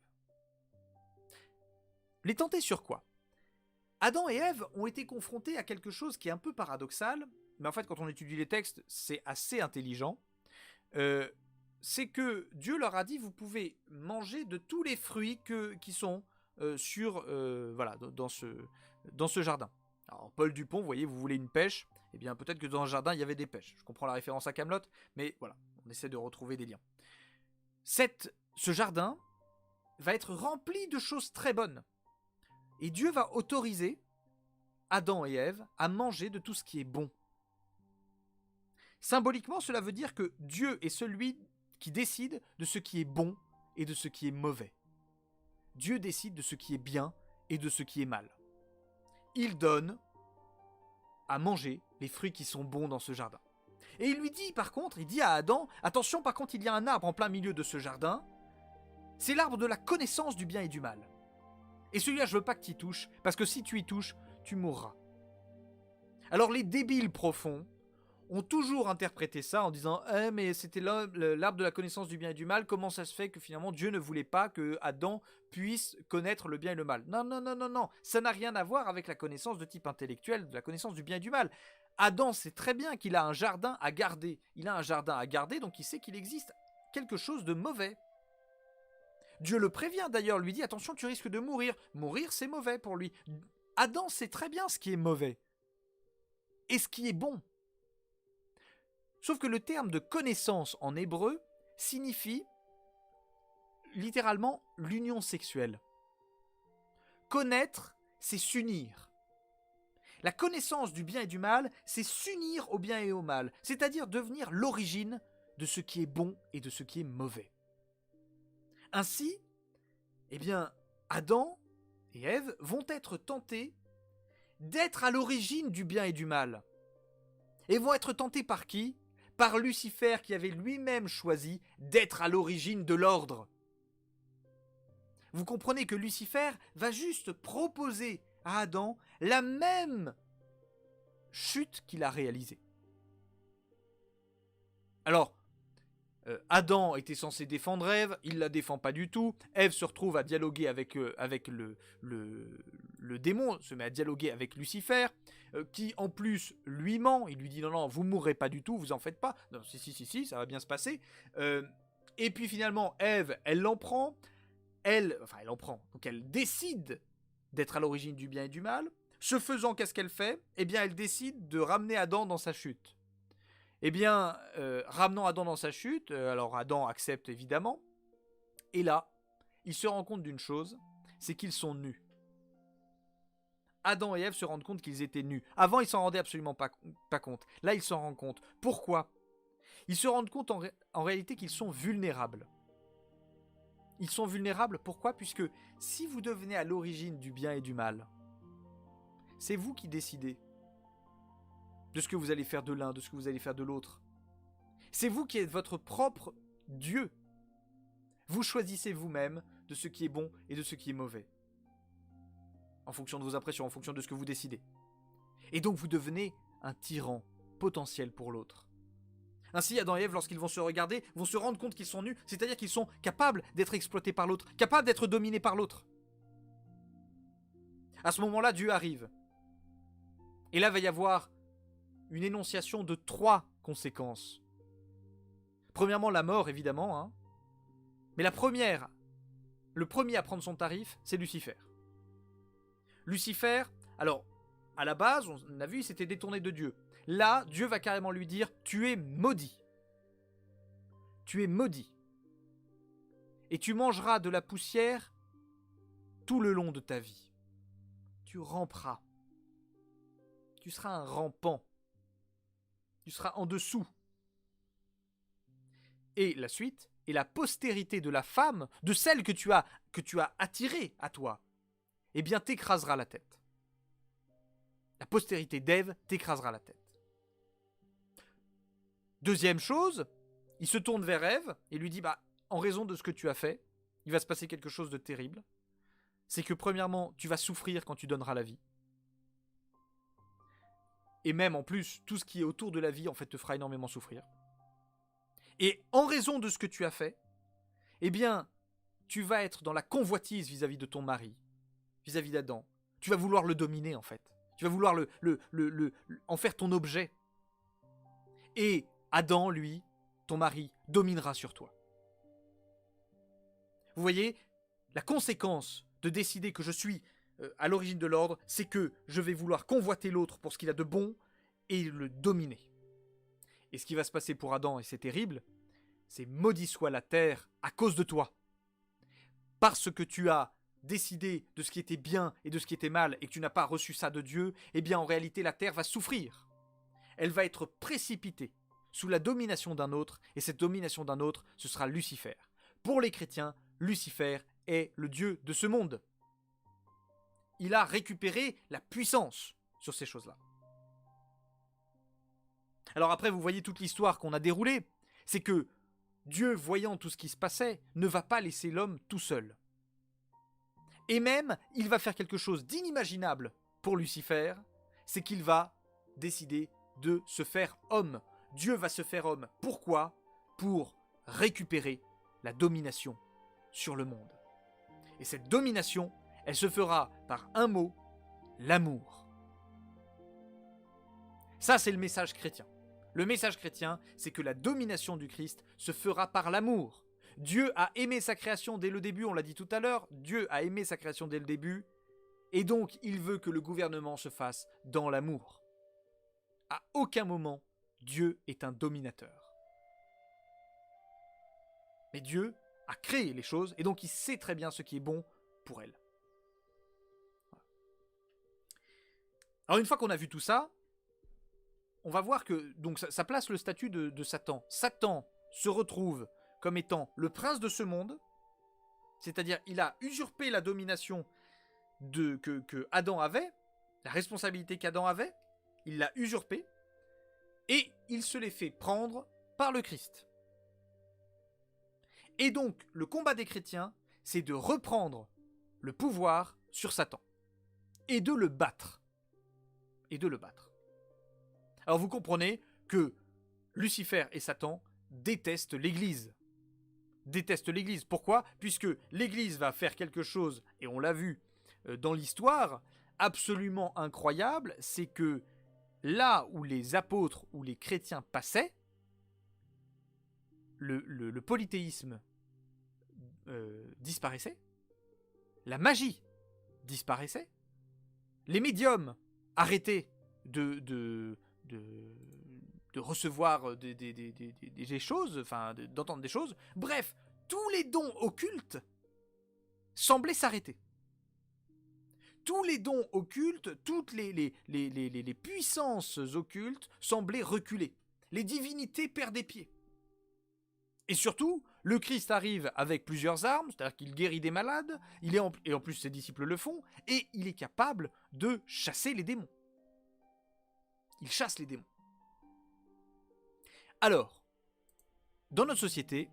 Les tenter sur quoi? Adam et Ève ont été confrontés à quelque chose qui est un peu paradoxal, mais en fait quand on étudie les textes, c'est assez intelligent. C'est que Dieu leur a dit, vous pouvez manger de tous les fruits qui sont dans ce jardin. Alors Paul Dupont, vous voyez, vous voulez une pêche, eh bien peut-être que dans le jardin il y avait des pêches. Je comprends la référence à Kaamelott, mais voilà, on essaie de retrouver des liens. Ce jardin va être rempli de choses très bonnes. Et Dieu va autoriser Adam et Ève à manger de tout ce qui est bon. Symboliquement, cela veut dire que Dieu est celui qui décide de ce qui est bon et de ce qui est mauvais. Dieu décide de ce qui est bien et de ce qui est mal. Il donne à manger les fruits qui sont bons dans ce jardin. Et il lui dit par contre, il dit à Adam, attention par contre il y a un arbre en plein milieu de ce jardin, c'est l'arbre de la connaissance du bien et du mal. Et celui-là, je veux pas que tu y touches, parce que si tu y touches, tu mourras. Alors les débiles profonds ont toujours interprété ça en disant « mais c'était l'arbre de la connaissance du bien et du mal, comment ça se fait que finalement Dieu ne voulait pas que Adam puisse connaître le bien et le mal ?» Non, ça n'a rien à voir avec la connaissance de type intellectuel, de la connaissance du bien et du mal. Adam sait très bien qu'il a un jardin à garder. Il a un jardin à garder, donc il sait qu'il existe quelque chose de mauvais. Dieu le prévient d'ailleurs, lui dit « Attention, tu risques de mourir. » Mourir, c'est mauvais pour lui. Adam sait très bien ce qui est mauvais et ce qui est bon. Sauf que le terme de connaissance en hébreu signifie littéralement l'union sexuelle. Connaître, c'est s'unir. La connaissance du bien et du mal, c'est s'unir au bien et au mal, c'est-à-dire devenir l'origine de ce qui est bon et de ce qui est mauvais. Ainsi, eh bien, Adam et Ève vont être tentés d'être à l'origine du bien et du mal. Et vont être tentés par qui? Par Lucifer qui avait lui-même choisi d'être à l'origine de l'ordre. Vous comprenez que Lucifer va juste proposer à Adam la même chute qu'il a réalisée. Alors, Adam était censé défendre Ève, il la défend pas du tout. Ève se retrouve à dialoguer avec le démon, se met à dialoguer avec Lucifer, qui en plus lui ment. Il lui dit non, vous mourrez pas du tout, vous en faites pas. Non, si, ça va bien se passer. Et puis finalement, Ève, elle l'en prend. Elle en prend. Donc elle décide d'être à l'origine du bien et du mal. Ce faisant, qu'est-ce qu'elle fait? Eh bien, elle décide de ramener Adam dans sa chute. Eh bien, ramenant Adam dans sa chute, alors Adam accepte évidemment, et là, il se rend compte d'une chose, c'est qu'ils sont nus. Adam et Ève se rendent compte qu'ils étaient nus. Avant, ils s'en rendaient absolument pas compte. Là, ils s'en rendent compte. Pourquoi? Ils se rendent compte en réalité qu'ils sont vulnérables. Ils sont vulnérables, pourquoi? Puisque si vous devenez à l'origine du bien et du mal, c'est vous qui décidez de ce que vous allez faire de l'un, de ce que vous allez faire de l'autre. C'est vous qui êtes votre propre Dieu. Vous choisissez vous-même de ce qui est bon et de ce qui est mauvais. En fonction de vos impressions, en fonction de ce que vous décidez. Et donc vous devenez un tyran potentiel pour l'autre. Ainsi, Adam et Ève, lorsqu'ils vont se regarder, vont se rendre compte qu'ils sont nus, c'est-à-dire qu'ils sont capables d'être exploités par l'autre, capables d'être dominés par l'autre. À ce moment-là, Dieu arrive. Et là, il va y avoir une énonciation de 3 conséquences. Premièrement, la mort, évidemment. Hein. Mais le premier à prendre son tarif, c'est Lucifer. Lucifer, alors, à la base, on a vu, il s'était détourné de Dieu. Là, Dieu va carrément lui dire, tu es maudit. Tu es maudit. Et tu mangeras de la poussière tout le long de ta vie. Tu ramperas. Tu seras un rampant. Tu seras en dessous. Et la suite, et la postérité de la femme, de celle que tu as attirée à toi, eh bien t'écrasera la tête. La postérité d'Ève t'écrasera la tête. Deuxième chose, il se tourne vers Ève et lui dit, en raison de ce que tu as fait, il va se passer quelque chose de terrible. C'est que premièrement, tu vas souffrir quand tu donneras la vie. Et même en plus, tout ce qui est autour de la vie, en fait, te fera énormément souffrir. Et en raison de ce que tu as fait, eh bien, tu vas être dans la convoitise vis-à-vis de ton mari, vis-à-vis d'Adam. Tu vas vouloir le dominer, en fait. Tu vas vouloir en faire ton objet. Et Adam, lui, ton mari, dominera sur toi. Vous voyez, la conséquence de décider que je suis à l'origine de l'ordre, c'est que je vais vouloir convoiter l'autre pour ce qu'il a de bon et le dominer. Et ce qui va se passer pour Adam, et c'est terrible, c'est maudit soit la terre à cause de toi. Parce que tu as décidé de ce qui était bien et de ce qui était mal et que tu n'as pas reçu ça de Dieu, eh bien en réalité la terre va souffrir. Elle va être précipitée sous la domination d'un autre, et cette domination d'un autre, ce sera Lucifer. Pour les chrétiens, Lucifer est le dieu de ce monde. Il a récupéré la puissance sur ces choses-là. Alors après, vous voyez toute l'histoire qu'on a déroulée, c'est que Dieu, voyant tout ce qui se passait, ne va pas laisser l'homme tout seul. Et même, il va faire quelque chose d'inimaginable pour Lucifer, c'est qu'il va décider de se faire homme. Dieu va se faire homme. Pourquoi ? Pour récupérer la domination sur le monde. Et cette domination, elle se fera par un mot, l'amour. Ça, c'est le message chrétien. Le message chrétien, c'est que la domination du Christ se fera par l'amour. Dieu a aimé sa création dès le début, on l'a dit tout à l'heure, Dieu a aimé sa création dès le début, et donc il veut que le gouvernement se fasse dans l'amour. À aucun moment, Dieu est un dominateur. Mais Dieu a créé les choses, et donc il sait très bien ce qui est bon pour elles. Alors une fois qu'on a vu tout ça, on va voir que donc ça place le statut de Satan. Satan se retrouve comme étant le prince de ce monde, c'est-à-dire il a usurpé la domination que Adam avait, la responsabilité qu'Adam avait, il l'a usurpée, et il se l'est fait prendre par le Christ. Et donc, le combat des chrétiens, c'est de reprendre le pouvoir sur Satan, et de le battre. Alors vous comprenez que Lucifer et Satan détestent l'Église. Pourquoi ? Puisque l'Église va faire quelque chose, et on l'a vu dans l'histoire, absolument incroyable, c'est que là où les apôtres ou les chrétiens passaient, le polythéisme disparaissait, la magie disparaissait, les médiums arrêtaient de recevoir des choses, enfin d'entendre des choses. Bref, tous les dons occultes semblaient s'arrêter. Tous les dons occultes, toutes les puissances occultes semblaient reculer. Les divinités perdaient pied. Et surtout, le Christ arrive avec plusieurs armes, c'est-à-dire qu'il guérit des malades, et en plus ses disciples le font, et il est capable de chasser les démons. Il chasse les démons. Alors, dans notre société,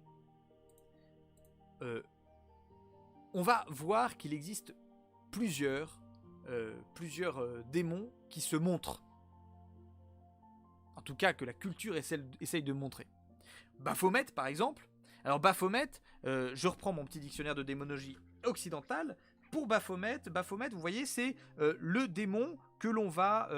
on va voir qu'il existe plusieurs démons qui se montrent. En tout cas, que la culture essaye de montrer. Baphomet, par exemple. Alors Baphomet, je reprends mon petit dictionnaire de démonologie occidentale. Pour Baphomet, vous voyez, c'est le démon que l'on va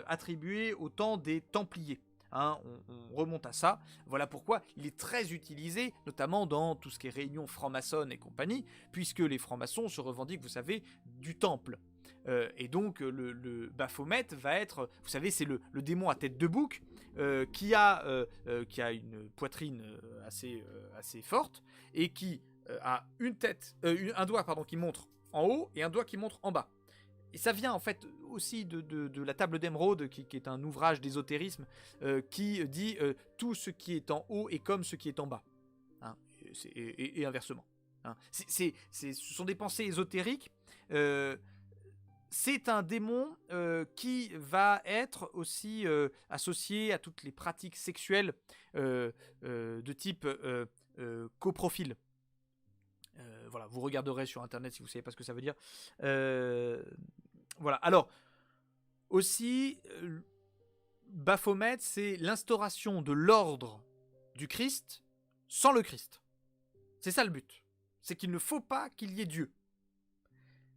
attribué au temps des Templiers. Hein, on remonte à ça. Voilà pourquoi il est très utilisé, notamment dans tout ce qui est réunions franc-maçonnes et compagnie, puisque les francs-maçons se revendiquent, vous savez, du temple. Et donc le Baphomet va être, vous savez, c'est le démon à tête de bouc qui a une poitrine assez forte et qui a un doigt qui montre en haut et un doigt qui montre en bas. Et ça vient en fait aussi de la table d'émeraude, qui est un ouvrage d'ésotérisme qui dit tout ce qui est en haut est comme ce qui est en bas. Hein, et inversement. Hein. Ce sont des pensées ésotériques. C'est un démon qui va être aussi associé à toutes les pratiques sexuelles de type coprofile. Voilà, vous regarderez sur internet si vous ne savez pas ce que ça veut dire. Voilà, alors, aussi, Baphomet, c'est l'instauration de l'ordre du Christ sans le Christ. C'est ça le but. C'est qu'il ne faut pas qu'il y ait Dieu.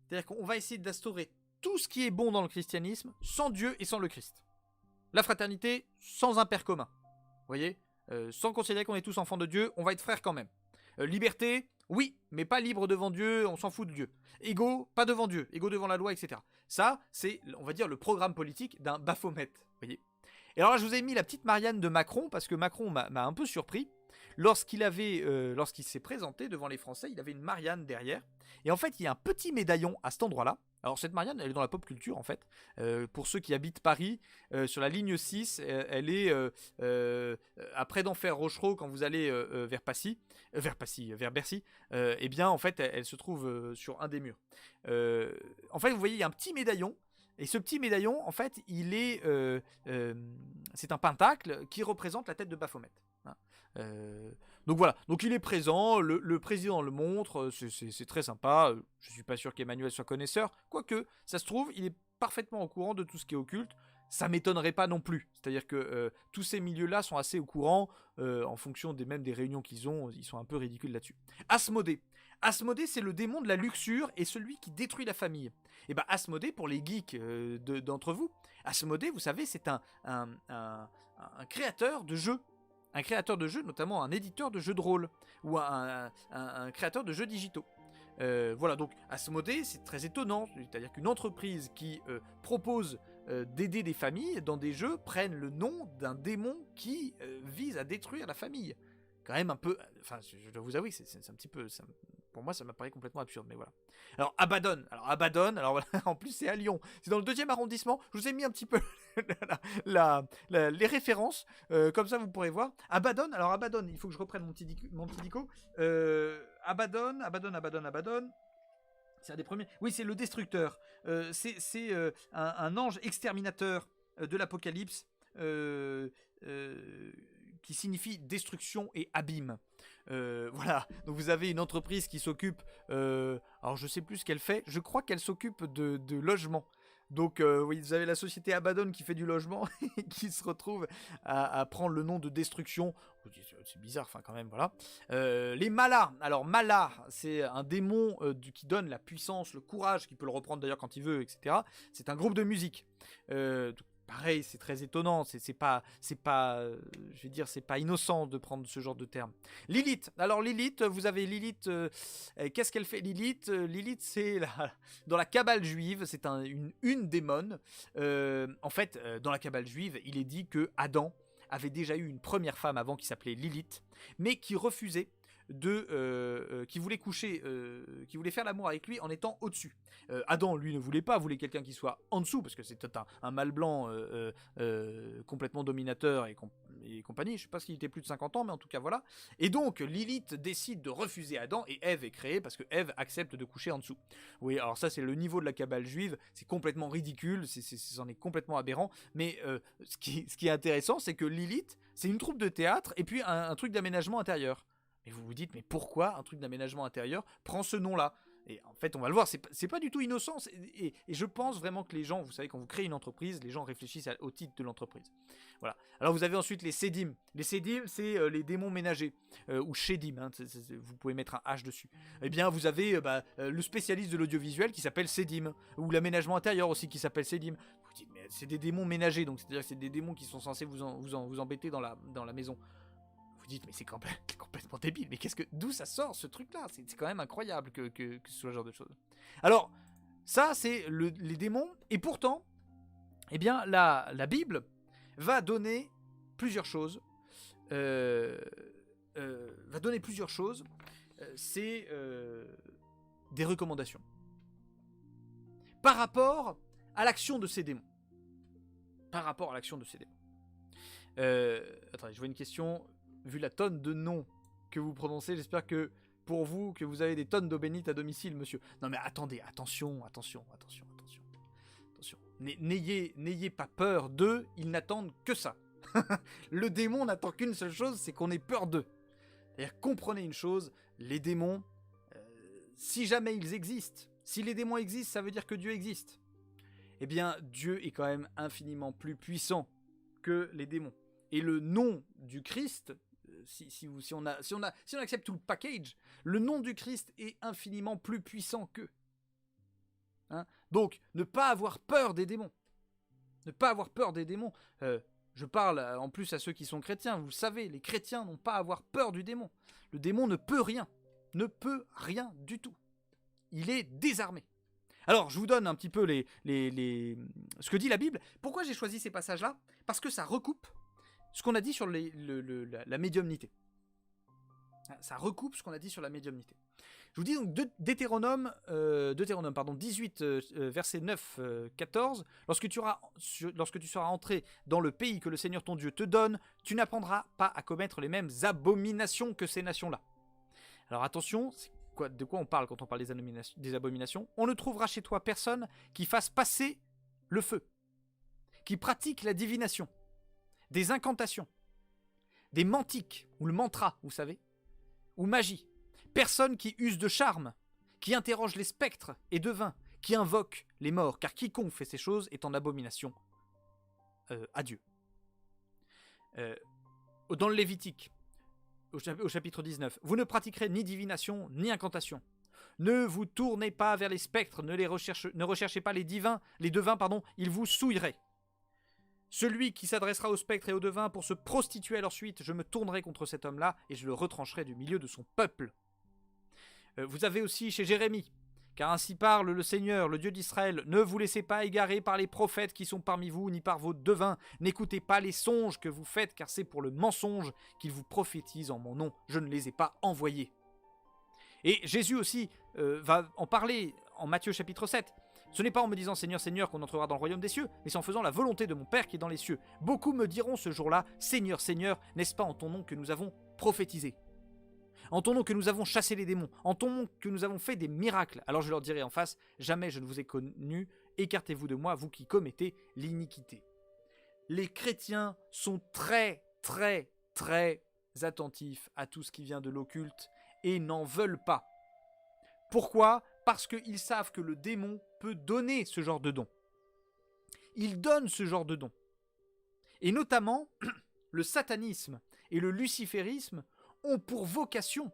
C'est-à-dire qu'on va essayer d'instaurer tout ce qui est bon dans le christianisme sans Dieu et sans le Christ. La fraternité sans un père commun. Vous voyez, sans considérer qu'on est tous enfants de Dieu, on va être frères quand même. Liberté, oui, mais pas libre devant Dieu, on s'en fout de Dieu. Égaux, pas devant Dieu, égaux devant la loi, etc. Ça, c'est, on va dire, le programme politique d'un Baphomet. Vous voyez. Et alors là, je vous ai mis la petite Marianne de Macron, parce que Macron m'a un peu surpris. Lorsqu'il s'est présenté devant les Français, il avait une Marianne derrière. Et en fait, il y a un petit médaillon à cet endroit-là. Alors cette Marianne, elle est dans la pop culture en fait. Pour ceux qui habitent Paris, sur la ligne 6, elle est après d'Enfer Rochereau quand vous allez vers Bercy. Eh bien en fait, elle se trouve sur un des murs. En fait, vous voyez, il y a un petit médaillon. Et ce petit médaillon, en fait, c'est un pentacle qui représente la tête de Baphomet. Hein. Donc voilà, donc il est présent, le président le montre, c'est très sympa. Je suis pas sûr qu'Emmanuel soit connaisseur, quoique ça se trouve, il est parfaitement au courant de tout ce qui est occulte. Ça m'étonnerait pas non plus, c'est-à-dire que tous ces milieux-là sont assez au courant, en fonction même des réunions qu'ils ont, ils sont un peu ridicules là-dessus. Asmodée, c'est le démon de la luxure et celui qui détruit la famille. Et bien Asmodée, pour les geeks d'entre vous, Asmodée, vous savez, c'est un créateur de jeux. Un créateur de jeux, notamment un éditeur de jeux de rôle, ou un créateur de jeux digitaux. Voilà, donc Asmodée, c'est très étonnant, c'est-à-dire qu'une entreprise qui propose d'aider des familles dans des jeux prenne le nom d'un démon qui vise à détruire la famille. Quand même un peu, enfin, je dois vous avouer, c'est un petit peu, pour moi, ça m'apparaît complètement absurde, mais voilà. Alors Abaddon, voilà, en plus c'est à Lyon, c'est dans le 2e arrondissement. Je vous ai mis un petit peu les références, comme ça vous pourrez voir. Abaddon, il faut que je reprenne mon petit dico. Abaddon. C'est un des premiers. Oui, c'est le destructeur. C'est un ange exterminateur de l'Apocalypse. Qui signifie destruction et abîme. Voilà, donc vous avez une entreprise qui s'occupe, alors je sais plus ce qu'elle fait, je crois qu'elle s'occupe de logement. Donc oui, vous avez la société Abaddon qui fait du logement et qui se retrouve à prendre le nom de destruction. C'est bizarre, enfin quand même, voilà. Les Malas, alors Mala, c'est un démon qui donne la puissance, le courage, qui peut le reprendre d'ailleurs quand il veut, etc. C'est un groupe de musique. Pareil, c'est très étonnant, c'est pas, je vais dire, c'est pas innocent de prendre ce genre de terme. Lilith, alors Lilith, vous avez Lilith, qu'est-ce qu'elle fait Lilith, c'est dans la Kabbale juive, c'est une démone. En fait, dans la Kabbale juive, il est dit que Adam avait déjà eu une première femme avant qui s'appelait Lilith, mais qui refusait qui voulait coucher, qui voulait faire l'amour avec lui en étant au-dessus. Adam, lui, ne voulait pas, voulait quelqu'un qui soit en dessous, parce que c'était un mâle blanc complètement dominateur et compagnie. Je sais pas s'il était plus de 50 ans, mais en tout cas, voilà. Et donc, Lilith décide de refuser Adam, et Ève est créée, parce que Ève accepte de coucher en dessous. Oui, alors ça, c'est le niveau de la Kabbale juive, c'est complètement ridicule, c'en est complètement aberrant, mais ce qui est intéressant, c'est que Lilith, c'est une troupe de théâtre, et puis un truc d'aménagement intérieur. Et vous vous dites, mais pourquoi un truc d'aménagement intérieur prend ce nom-là ? Et en fait, on va le voir, c'est pas du tout innocent. Et je pense vraiment que les gens, vous savez, quand vous créez une entreprise, les gens réfléchissent au titre de l'entreprise. Voilà. Alors vous avez ensuite les Sédim. Les Sédim, c'est les démons ménagers, ou Shedim, hein, vous pouvez mettre un H dessus. Eh bien, vous avez le spécialiste de l'audiovisuel qui s'appelle Sédim, ou l'aménagement intérieur aussi qui s'appelle Sédim. Vous dites, mais c'est des démons ménagers, donc c'est-à-dire que c'est des démons qui sont censés vous embêter dans la maison. Vous dites, mais c'est complètement débile, mais d'où ça sort ce truc-là? C'est quand même incroyable que ce soit ce genre de choses. Alors, ça, c'est les démons, et pourtant, eh bien, la Bible va donner plusieurs choses. C'est des recommandations par rapport à l'action de ces démons. Attendez, je vois une question. Vu la tonne de noms que vous prononcez, j'espère que pour vous, que vous avez des tonnes d'eau bénite à domicile, monsieur. Non mais attendez, attention. N'ayez pas peur d'eux, ils n'attendent que ça. Le démon n'attend qu'une seule chose, c'est qu'on ait peur d'eux. C'est-à-dire, comprenez une chose, les démons, si jamais ils existent, si les démons existent, ça veut dire que Dieu existe. Eh bien, Dieu est quand même infiniment plus puissant que les démons. Et le nom du Christ, si on accepte tout le package, le nom du Christ est infiniment plus puissant qu'eux. Hein? Donc, ne pas avoir peur des démons. Je parle en plus à ceux qui sont chrétiens. Vous le savez, les chrétiens n'ont pas à avoir peur du démon. Le démon ne peut rien du tout. Il est désarmé. Alors, je vous donne un petit peu ce que dit la Bible. Pourquoi j'ai choisi ces passages-là? Parce que ça recoupe ce qu'on a dit sur la médiumnité. Ça recoupe ce qu'on a dit sur la médiumnité. Je vous dis donc Deutéronome 18, verset 9, 14. Lorsque tu seras entré dans le pays que le Seigneur ton Dieu te donne, tu n'apprendras pas à commettre les mêmes abominations que ces nations-là. Alors attention, de quoi on parle quand on parle des abominations? On ne trouvera chez toi personne qui fasse passer le feu, qui pratique la divination, des incantations, des mantiques, ou le mantra, vous savez, ou magie. Personne qui use de charme, qui interroge les spectres et devins, qui invoque les morts, car quiconque fait ces choses est en abomination à Dieu. Dans le Lévitique, au chapitre 19, vous ne pratiquerez ni divination, ni incantation. Ne vous tournez pas vers les spectres, ne recherchez pas les devins, ils vous souilleraient. Celui qui s'adressera aux spectres et aux devins pour se prostituer à leur suite, je me tournerai contre cet homme-là et je le retrancherai du milieu de son peuple. Vous avez aussi chez Jérémie, car ainsi parle le Seigneur, le Dieu d'Israël, ne vous laissez pas égarer par les prophètes qui sont parmi vous, ni par vos devins, n'écoutez pas les songes que vous faites, car c'est pour le mensonge qu'ils vous prophétisent en mon nom, je ne les ai pas envoyés. Et Jésus aussi va en parler en Matthieu chapitre 7. Ce n'est pas en me disant Seigneur, Seigneur qu'on entrera dans le royaume des cieux, mais c'est en faisant la volonté de mon Père qui est dans les cieux. Beaucoup me diront ce jour-là, Seigneur, Seigneur, n'est-ce pas en ton nom que nous avons prophétisé? En ton nom que nous avons chassé les démons, en ton nom que nous avons fait des miracles. Alors je leur dirai en face, jamais je ne vous ai connu, écartez-vous de moi, vous qui commettez l'iniquité. Les chrétiens sont très, très, très attentifs à tout ce qui vient de l'occulte et n'en veulent pas. Pourquoi? Parce qu'ils savent que le démon peut donner ce genre de don. Il donne ce genre de don. Et notamment, le satanisme et le luciférisme ont pour vocation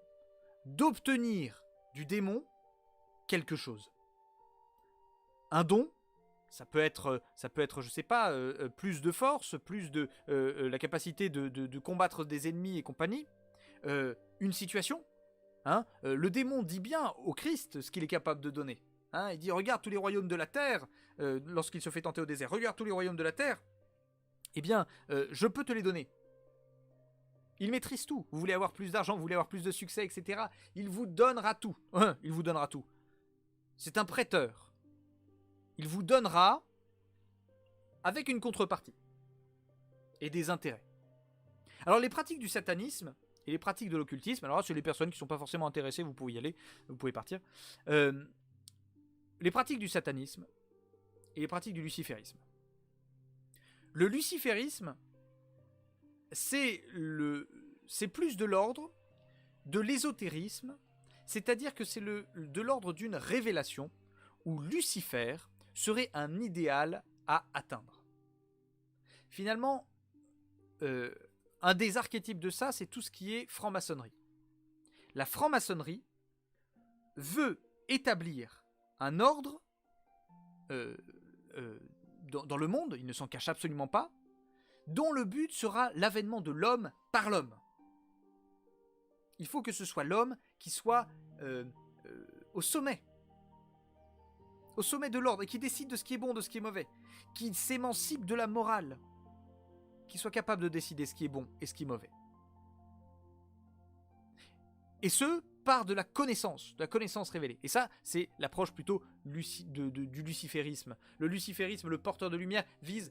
d'obtenir du démon quelque chose. Un don, ça peut être, je sais pas, plus de force, plus de la capacité de combattre des ennemis et compagnie, une situation. Hein, le démon dit bien au Christ ce qu'il est capable de donner. Hein, il dit, regarde tous les royaumes de la terre, lorsqu'il se fait tenter au désert, regarde tous les royaumes de la terre, eh bien, je peux te les donner. Il maîtrise tout. Vous voulez avoir plus d'argent, vous voulez avoir plus de succès, etc. Il vous donnera tout. Il vous donnera tout. C'est un prêteur. Il vous donnera avec une contrepartie et des intérêts. Alors les pratiques du satanisme et les pratiques de l'occultisme, alors là, c'est les personnes qui ne sont pas forcément intéressées, vous pouvez y aller, vous pouvez partir. Les pratiques du satanisme et les pratiques du luciférisme. Le luciférisme, c'est plus de l'ordre de l'ésotérisme, c'est-à-dire que c'est de l'ordre d'une révélation où Lucifer serait un idéal à atteindre. Finalement, un des archétypes de ça, c'est tout ce qui est franc-maçonnerie. La franc-maçonnerie veut établir un ordre dans le monde, il ne s'en cache absolument pas, dont le but sera l'avènement de l'homme par l'homme. Il faut que ce soit l'homme qui soit au sommet de l'ordre, et qui décide de ce qui est bon, de ce qui est mauvais, qui s'émancipe de la morale, qui soit capable de décider ce qui est bon et ce qui est mauvais. Et ce, part de la connaissance révélée. Et ça, c'est l'approche plutôt du luciférisme. Le luciférisme, le porteur de lumière, vise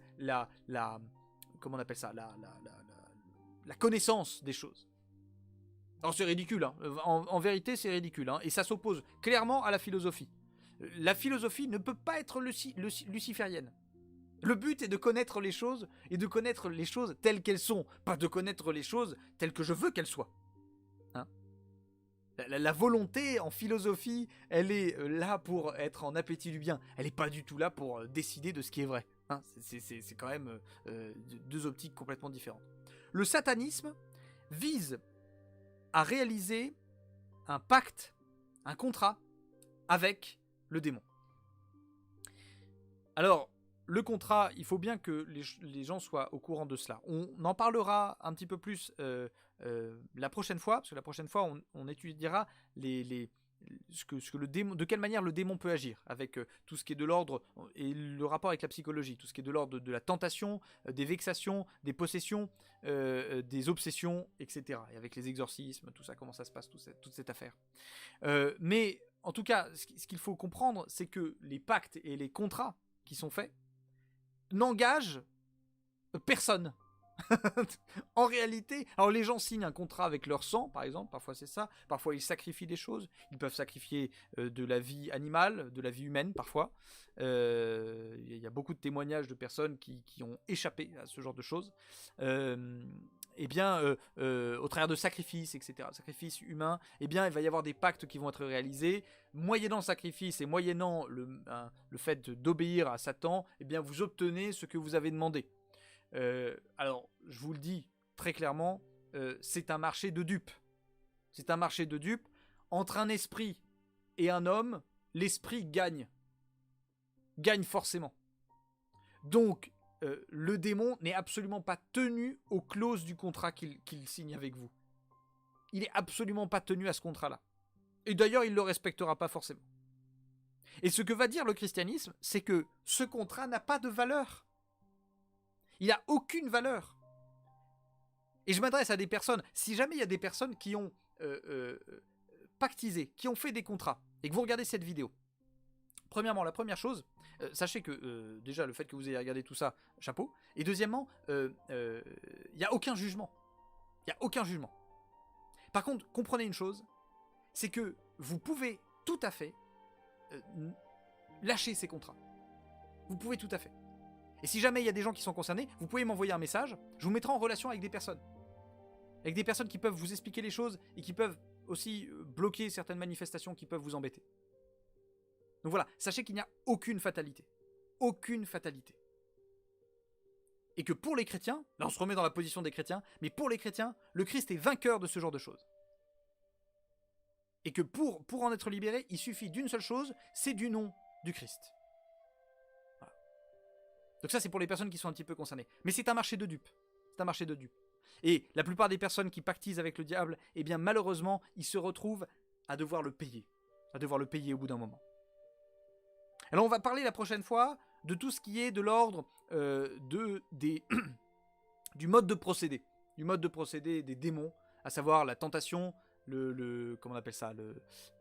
comment on appelle ça, la connaissance des choses. Alors c'est ridicule, hein. En vérité c'est ridicule, hein. Et ça s'oppose clairement à la philosophie. La philosophie ne peut pas être luciférienne. Le but est de connaître les choses, et de connaître les choses telles qu'elles sont, pas de connaître les choses telles que je veux qu'elles soient. Hein? La volonté en philosophie, elle est là pour être en appétit du bien, elle n'est pas du tout là pour décider de ce qui est vrai. Hein? C'est quand même deux optiques complètement différentes. Le satanisme vise à réaliser un pacte, un contrat avec le démon. Alors, le contrat, il faut bien que les gens soient au courant de cela. On en parlera un petit peu plus la prochaine fois, parce que la prochaine fois, on étudiera ce que le démon, de quelle manière le démon peut agir, avec tout ce qui est de l'ordre, et le rapport avec la psychologie, tout ce qui est de l'ordre de la tentation, des vexations, des possessions, des obsessions, etc. Et avec les exorcismes, tout ça, comment ça se passe, toute cette affaire. Mais en tout cas, ce qu'il faut comprendre, c'est que les pactes et les contrats qui sont faits n'engagent personne. En réalité, alors les gens signent un contrat avec leur sang, par exemple, parfois c'est ça, parfois ils sacrifient des choses, ils peuvent sacrifier de la vie animale, de la vie humaine parfois. Il y a beaucoup de témoignages de personnes qui ont échappé à ce genre de choses. Au travers de sacrifices, etc., sacrifices humains, il va y avoir des pactes qui vont être réalisés. Moyennant le sacrifice et moyennant le fait d'obéir à Satan, vous obtenez ce que vous avez demandé. Alors, je vous le dis très clairement, c'est un marché de dupes. C'est un marché de dupes. Entre un esprit et un homme, l'esprit gagne. Gagne forcément. Donc, le démon n'est absolument pas tenu aux clauses du contrat qu'il signe avec vous. Il n'est absolument pas tenu à ce contrat-là. Et d'ailleurs, il ne le respectera pas forcément. Et ce que va dire le christianisme, c'est que ce contrat n'a pas de valeur. Il n'a aucune valeur. Et je m'adresse à des personnes, si jamais il y a des personnes qui ont pactisé, qui ont fait des contrats, et que vous regardez cette vidéo, premièrement, la première chose, sachez que déjà le fait que vous ayez regardé tout ça, chapeau, et deuxièmement, il n'y a aucun jugement. Il n'y a aucun jugement. Par contre, comprenez une chose, c'est que vous pouvez tout à fait lâcher ces contrats. Vous pouvez tout à fait. Et si jamais il y a des gens qui sont concernés, vous pouvez m'envoyer un message, je vous mettrai en relation avec des personnes. Avec des personnes qui peuvent vous expliquer les choses et qui peuvent aussi bloquer certaines manifestations qui peuvent vous embêter. Donc voilà, sachez qu'il n'y a aucune fatalité. Aucune fatalité. Et que pour les chrétiens, là on se remet dans la position des chrétiens, mais pour les chrétiens, le Christ est vainqueur de ce genre de choses. Et que pour en être libéré, il suffit d'une seule chose, c'est du nom du Christ. Voilà. Donc ça c'est pour les personnes qui sont un petit peu concernées. Mais c'est un marché de dupes. C'est un marché de dupes. Et la plupart des personnes qui pactisent avec le diable, malheureusement, ils se retrouvent à devoir le payer. À devoir le payer au bout d'un moment. Alors on va parler la prochaine fois de tout ce qui est de l'ordre du mode de procédé. Du mode de procédé des démons, à savoir la tentation, comment on appelle ça,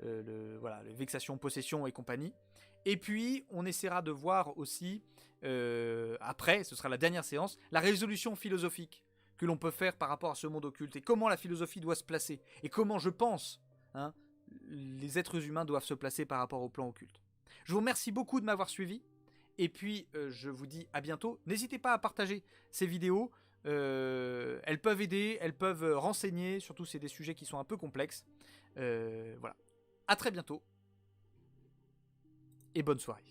les vexations, possessions et compagnie. Et puis on essaiera de voir aussi, après, ce sera la dernière séance, la résolution philosophique que l'on peut faire par rapport à ce monde occulte et comment la philosophie doit se placer et comment je pense les êtres humains doivent se placer par rapport au plan occulte. Je vous remercie beaucoup de m'avoir suivi et puis je vous dis à bientôt. N'hésitez pas à partager ces vidéos, elles peuvent aider, elles peuvent renseigner, surtout c'est des sujets qui sont un peu complexes. Voilà, à très bientôt et bonne soirée.